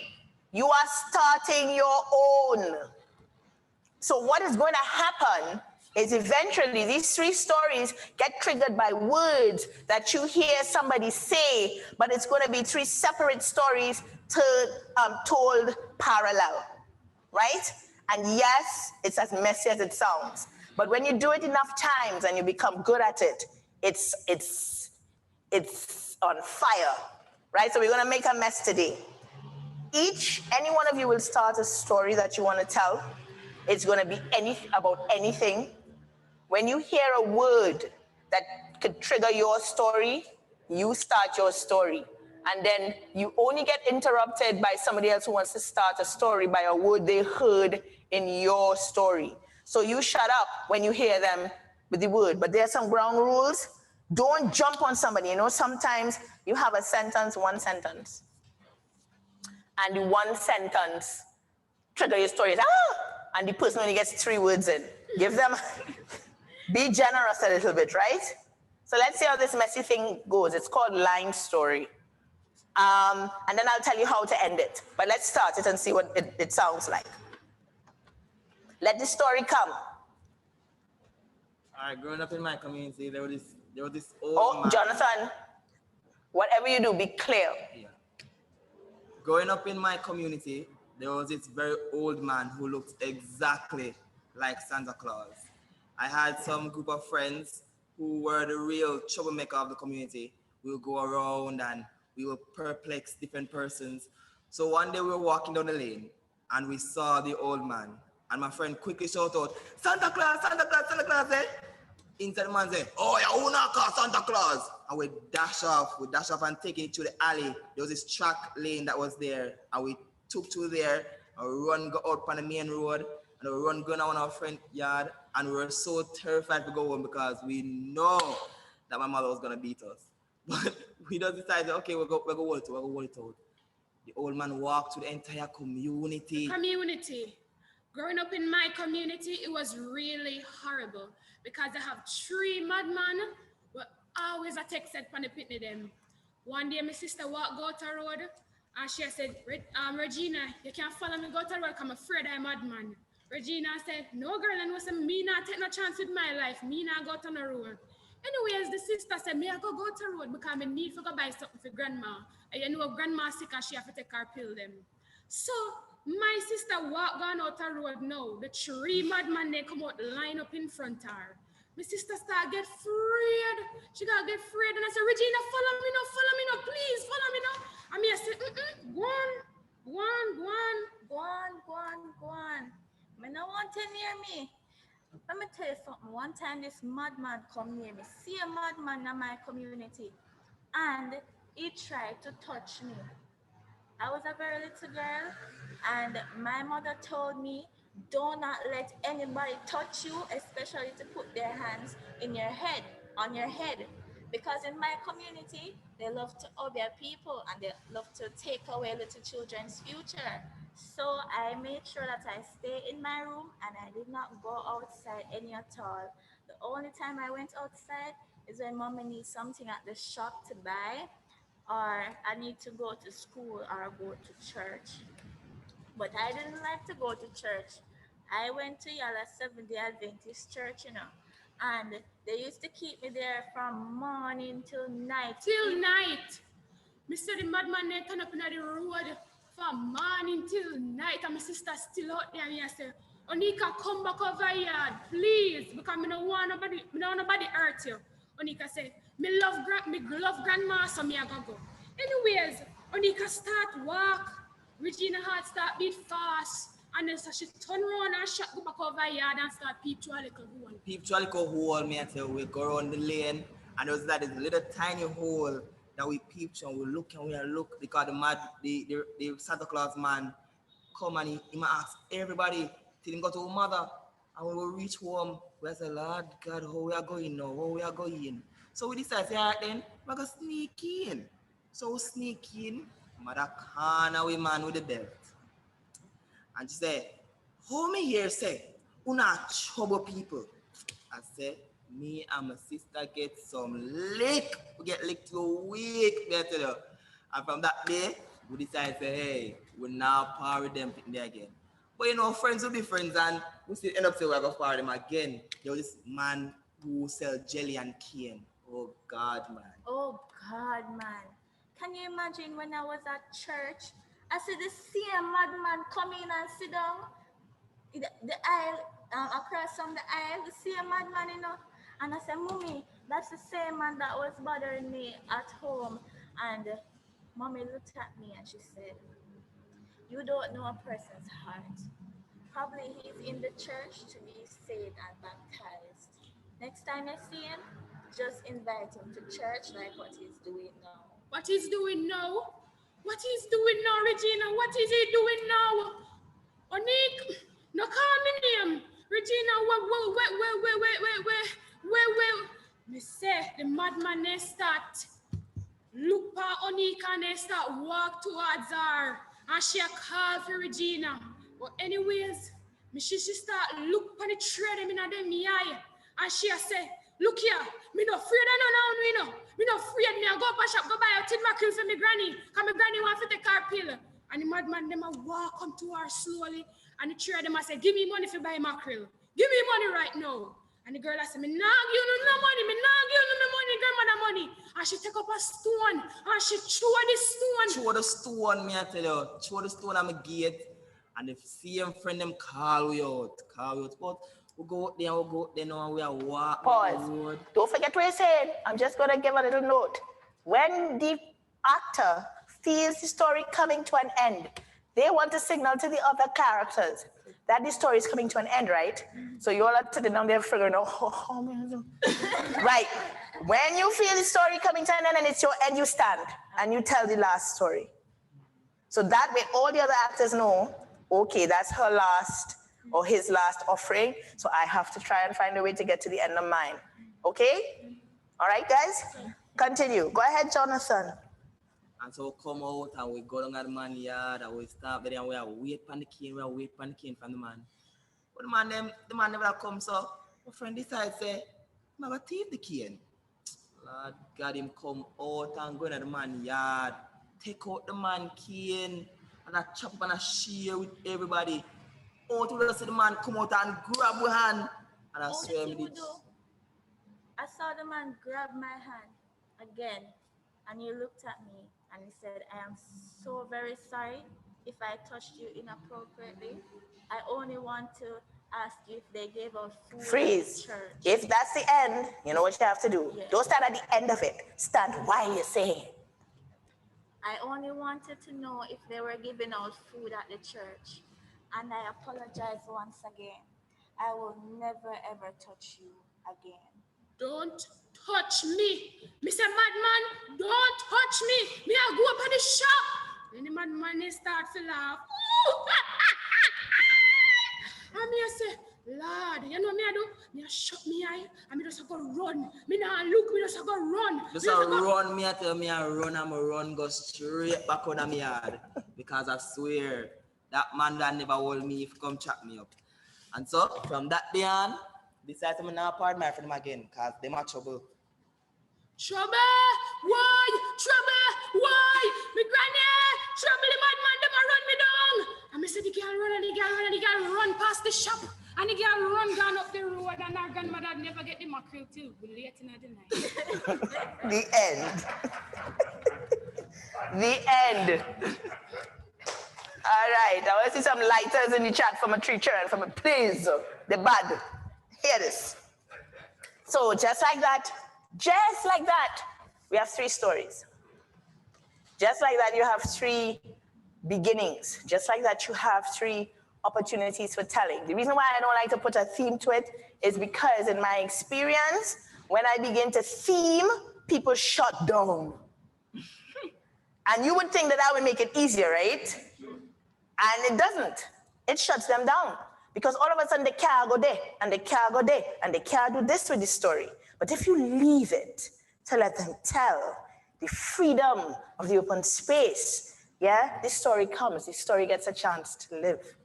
You are starting your own. So what is going to happen is eventually these three stories get triggered by words that you hear somebody say, but it's going to be three separate stories told parallel, right? And yes, it's as messy as it sounds. But when you do it enough times and you become good at it, it's on fire, right? So we're going to make a mess today. Any one of you will start a story that you want to tell. It's going to be about anything. When you hear a word that could trigger your story, you start your story. And then you only get interrupted by somebody else who wants to start a story by a word they heard in your story. So you shut up when you hear them with the word. But there are some ground rules. Don't jump on somebody. You know, sometimes you have a sentence, one sentence. And the one sentence trigger your story. And the person only gets 3 words in. Give them, be generous a little bit, right? So let's see how this messy thing goes. It's called line story. And then I'll tell you how to end it. But let's start it and see what it sounds like. Let the story come. All right, growing up in my community, there was this old man. Jonathan, whatever you do, be clear. Yeah. Growing up in my community, there was this very old man who looked exactly like Santa Claus. I had some group of friends who were the real troublemaker of the community. We would go around and we would perplex different persons. So one day we were walking down the lane and we saw the old man. And my friend quickly shouted out, Santa Claus, Santa Claus, Santa Claus, eh? Inside the man said, oh, yeah, who not call Santa Claus? And we dash off and take it to the alley. There was this track lane that was there. And we took to there and we run out on the main road. And we run going on our friend yard. And we were so terrified to go home because we know that my mother was going to beat us. But we just decided, okay, we'll go hold it out. The old man walked to the entire community. Growing up in my community, it was really horrible because I have 3 madmen, but always a text said pan the pitney them. One day my sister walked go to the road and she said, Regina, you can't follow me go to the road because I'm afraid I'm a madman. Regina said, no girl, and was me not take no chance with my life. Me not go to the road. Anyways, the sister said, me I go to the road because I need to go buy something for grandma. And you know grandma sick and she have to take her pill them. So my sister walk gone out the road now. The 3 madmen they come out line up in front of her. My sister start get afraid. She got get afraid and I said, Regina, follow me now, please follow me now. And me I said, go on. Me no want to near me. Let me tell you something. One time this madman come near me. See a madman in my community. And he tried to touch me. I was a very little girl and my mother told me, do not let anybody touch you, especially to put their hands in your head, on your head. Because in my community, they love to obey people and they love to take away little children's future. So I made sure that I stay in my room and I did not go outside any at all. The only time I went outside is when mommy needs something at the shop to buy, or I need to go to school or go to church. But I didn't like to go to church. I went to Yala Seventh-day Adventist Church, you know, and they used to keep me there from morning till night. Mr. The madman they turn up in the road from morning till night, and my sister still out there. And I say, Onika, come back over here, please, because I don't want nobody hurt you. Onika say, me love grandma, so me I go. Anyways, Onika start walk. Regina heart start beat fast. And then so she turn around and shot go back over yard and start peep through a little hole. Peep through a little hole, me I tell you, we go around the lane and there was like this little tiny hole that we peep through and we look because the Santa Claus man come and he might ask everybody till he go to mother. And when we reach home, we say, Lord God, how we are going now? So we decide, all right then, we're going to sneak in. So we sneak in Mother corner with man with the belt. And she said, how me here say, una trouble people? I said, me and my sister get some lick. We get licked to a week, me I tell you. And from that day, we decided to say, hey, we're now par with them there again. But you know, friends will be friends, and we still end up saying we're going to par them again. There was this man who sell jelly and cane. Oh God, man. Oh God, man. Can you imagine when I was at church, I see the same madman come in and sit down the aisle, across from the aisle, the same madman, you know. And I said, Mommy, that's the same man that was bothering me at home. And Mommy looked at me and she said, you don't know a person's heart. Probably he's in the church to be saved and baptized. Next time I see him, just invite him to church like what he's doing now. What he's doing now? What he's doing now, Regina? What is he doing now? Onik, no call me name. Regina, where? Me say the madman they start look pa Onik and they start walk towards her. And she a call for Regina. But anyways, me she start look pa the thread in them eye. And she a say, look here, me no afraid of no now, you know. Me no afraid, me a go up a shop, go buy a tin mackerel for me granny. Cause my granny want to take her pill. And the madman them a walk come to her slowly. And the three of them a say, give me money for buy mackerel. Give me money right now. And the girl a say, me nah give you no money, me nah give you no money, grandmother money. And she take up a stone and she throw the stone. Throw the stone, me I tell you. Throw the stone at my gate. And if same friend them call we out. But we go out there, now we are walking. Pause. Don't forget what you said. I'm just going to give a little note. When the actor feels the story coming to an end, they want to signal to the other characters that the story is coming to an end, right? So you all are sitting down there figuring out, right. When you feel the story coming to an end and it's your end, you stand and you tell the last story. So that way all the other actors know, okay, that's her last or his last offering, so I have to try and find a way to get to the end of mine. Okay? All right, guys? Continue. Go ahead, Jonathan. And so we come out and we go down at the man yard and we start there and we are wait for the cane from the man. But the man never come, so my friend decides say, I'm going to take the cane. Lord God, him come out and go in the man yard, take out the man cane, and I chop and I share with everybody. Oh, to see the man come out and grab my hand. And I swear me did. I saw the man grab my hand again, and he looked at me and he said, I am so very sorry if I touched you inappropriately. I only want to ask you if they gave us food Freeze. at church. If that's the end, you know what you have to do. Yeah. Don't stand at the end of it. Stand while you say. I only wanted to know if they were giving out food at the church. And I apologize once again. I will never ever touch you again. Don't touch me. Mr. Madman, don't touch me. Me I go up at the shop. Then the madman they start to laugh. And me I say, Lord, you know me I do? Me I shut me eye and me just go run. Me nah look, me just go run. Just run, me I tell me I run and I run go straight back out of my yard. Because I swear, that man that never hold me if come chat me up. And so, from that day on, decide to not part my friend again, because they are trouble. Trouble? Why? Trouble? Why? Me granny! Trouble, the madman, them a run me down! And me say the girl run and the girl run and the girl run past the shop. And the girl run gone up the road and our grandmother never get the mackerel till late in the night. The end. The end. All right, I want to see some lighters in the chat from a tree children, from a please, the bad. Hear this. So just like that, we have 3 stories. Just like that, you have 3 beginnings. Just like that, you have 3 opportunities for telling. The reason why I don't like to put a theme to it is because in my experience, when I begin to theme, people shut down. And you would think that would make it easier, right? And it doesn't. It shuts them down. Because all of a sudden they can't go there, and they can't go there, and they can't do this with the story. But if you leave it to let them tell, the freedom of the open space, Yeah, this story comes, this story gets a chance to live,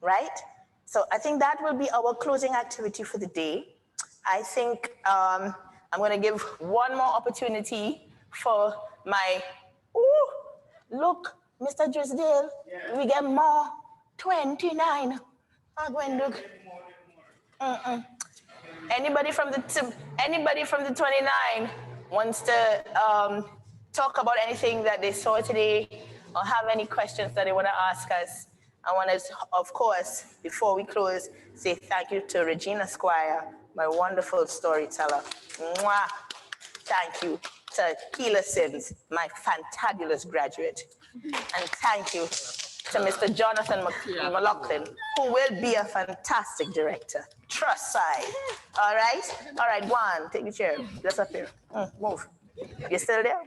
right? So I think that will be our closing activity for the day. I think I'm going to give one more opportunity for my, ooh, look, Mr. Drisdale, we get more, 29. I'm going to look. Anybody from the 29 wants to talk about anything that they saw today or have any questions that they want to ask us? I want to, of course, before we close, say thank you to Regina Squire, my wonderful storyteller. Mwah. Thank you to Keela Sims, my fantabulous graduate. And thank you to Mr. Jonathan McLaughlin, who will be a fantastic director. Trust side. All right? All right, Juan, take the chair. Let's up here. Move. You still there?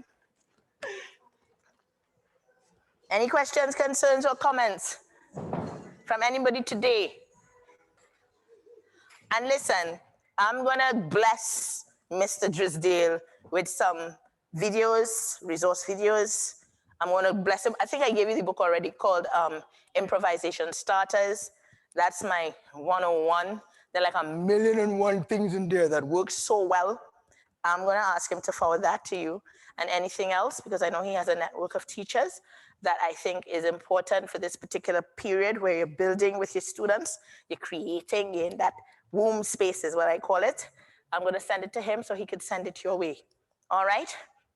Any questions, concerns, or comments from anybody today? And listen, I'm gonna bless Mr. Drisdale with some videos, resource videos. I'm gonna bless him. I think I gave you the book already called Improvisation Starters. That's my 101. There are like 1,000,001 things in there that work so well. I'm gonna ask him to forward that to you and anything else, because I know he has a network of teachers that I think is important for this particular period where you're building with your students, you're creating in that womb space is what I call it. I'm gonna send it to him so he could send it your way. All right?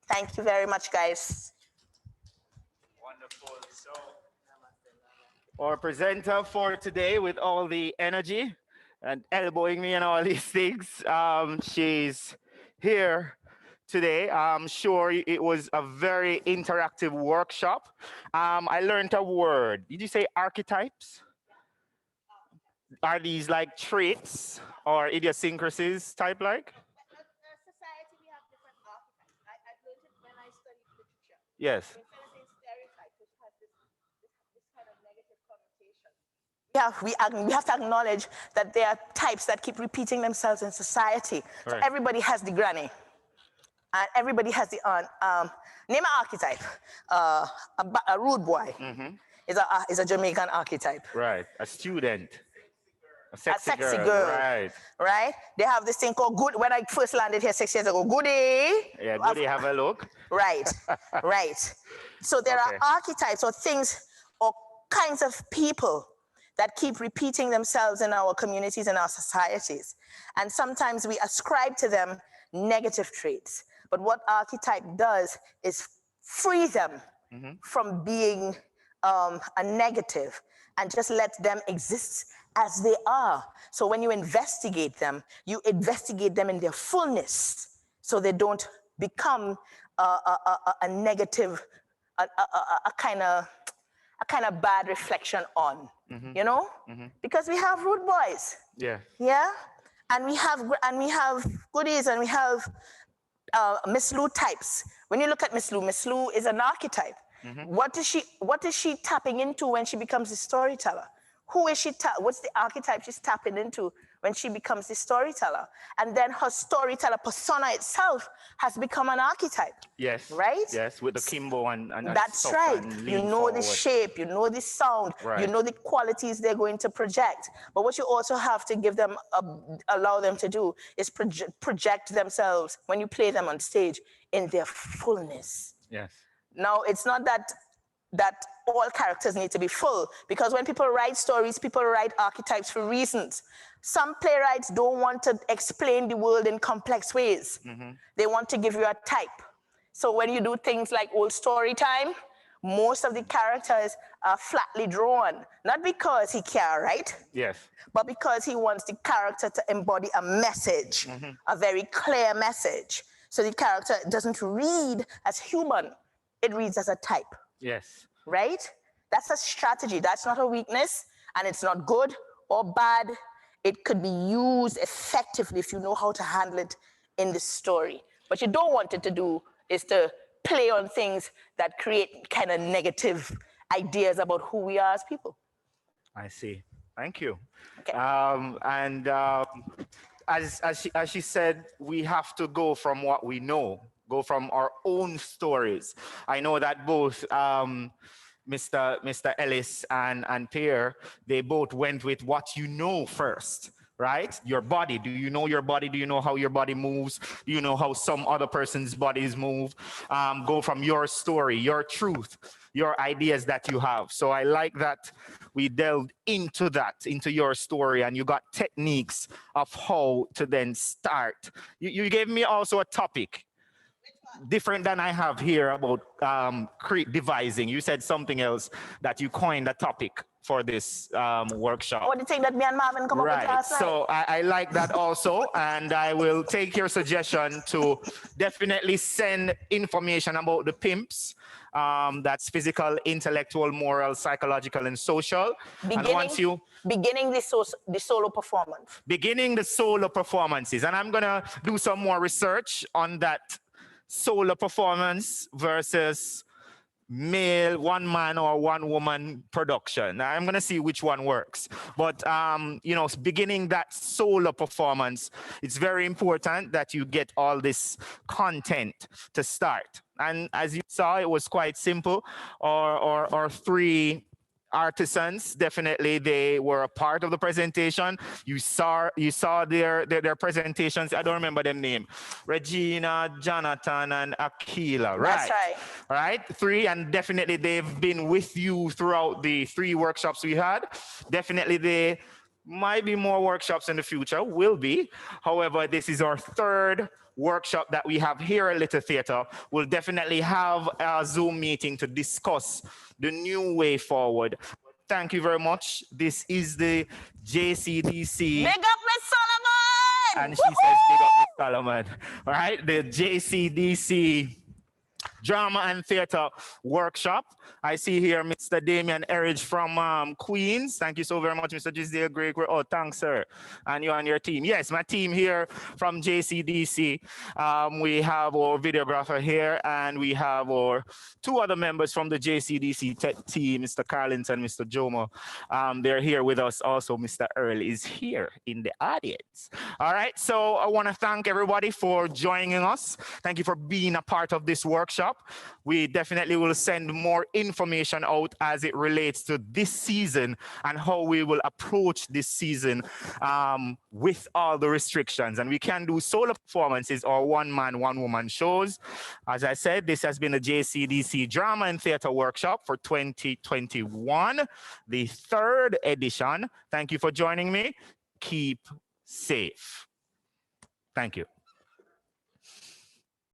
Thank you very much, guys. Wonderful. So, our presenter for today with all the energy and elbowing me and all these things, she's here today. I'm sure it was a very interactive workshop. I learned a word. Did you say archetypes? Are these like traits or idiosyncrasies type like? Society, we have different archetypes. I learned it when I studied literature. Yes. Stereotype, which has this kind of negative connotation. Yeah, we have to acknowledge that there are types that keep repeating themselves in society. Right. So everybody has the granny. And everybody has the aunt. Name an archetype. A rude boy is a Jamaican archetype. Right. A student. A sexy girl. Right. Right? They have this thing called good. When I first landed here 6 years ago, goody. Yeah, goody, have a look. Right. Right. So there are archetypes or things or kinds of people that keep repeating themselves in our communities and our societies. And sometimes we ascribe to them negative traits. But what archetype does is free them from being a negative and just let them exist as they are. So when you investigate them in their fullness so they don't become a negative, a kind of bad reflection on, you know? Because we have rude boys. Yeah. Yeah? And we have goodies and we have Miss Lou types. When you look at Miss Lou is an archetype. What is she tapping into when she becomes a storyteller? Who is she? What's the archetype she's tapping into when she becomes the storyteller? And then her storyteller persona itself has become an archetype. Yes. Right? Yes, with the Kimbo and that's right. You know the shape, you know the sound, right. You know the qualities they're going to project. But what you also have to give them, allow them to do is project themselves when you play them on stage in their fullness. Yes. Now, it's not that all characters need to be full, because when people write stories, people write archetypes for reasons. Some playwrights don't want to explain the world in complex ways. They want to give you a type. So when you do things like Old Story Time, most of the characters are flatly drawn, not because he can't write, yes, but because he wants the character to embody a message, a very clear message. So the character doesn't read as human, it reads as a type. Yes. Right? That's a strategy. That's not a weakness, and it's not good or bad. It could be used effectively if you know how to handle it in the story. What you don't want it to do is to play on things that create kind of negative ideas about who we are as people. I see. Thank you. Okay. As she said, we have to go from what we know, go from our own stories. I know that both Mr. Ellis and Pierre, they both went with what you know first, right? Your body. Do you know your body? Do you know how your body moves? Do you know how some other person's bodies move? Go from your story, your truth, your ideas that you have. So I like that we delved into that, into your story, and you got techniques of how to then start. You gave me also a topic different than I have here about devising. You said something else that you coined a topic for this workshop. What the thing that me and Marvin come up with last night. So I like that also, and I will take your suggestion to definitely send information about the PIMPs. That's physical, intellectual, moral, psychological, and social. Beginning the solo performance. Beginning the solo performances. And I'm gonna do some more research on that solo performance versus male, one man or one woman production. Now, I'm gonna see which one works. But you know, beginning that solo performance, it's very important that you get all this content to start. And as you saw, it was quite simple. Or three artisans, definitely they were a part of the presentation. You saw their presentations. I don't remember their name. Regina, Jonathan, and Akila, right? That's right. Right, three, and definitely they've been with you throughout the 3 workshops we had. Definitely they might be more workshops in the future, will be. However, this is our 3rd workshop that we have here at Little Theatre. We'll definitely have a Zoom meeting to discuss the new way forward. Thank you very much. This is the JCDC. Big up Miss Solomon! And she says big up Miss Solomon. All right, the JCDC Drama and Theatre Workshop. I see here Mr. Damian Eridge from Queens. Thank you so very much, Mr. Gisdale Greg. Oh, thanks, sir. And you and your team. Yes, my team here from JCDC. We have our videographer here, and we have our 2 other members from the JCDC team, Mr. Carlington, Mr. Jomo. They're here with us also. Mr. Earl is here in the audience. All right, so I want to thank everybody for joining us. Thank you for being a part of this workshop. We definitely will send more information out as it relates to this season and how we will approach this season with all the restrictions. And we can do solo performances or one-man, one-woman shows. As I said, this has been a JCDC Drama and Theatre Workshop for 2021, the 3rd edition. Thank you for joining me. Keep safe. Thank you.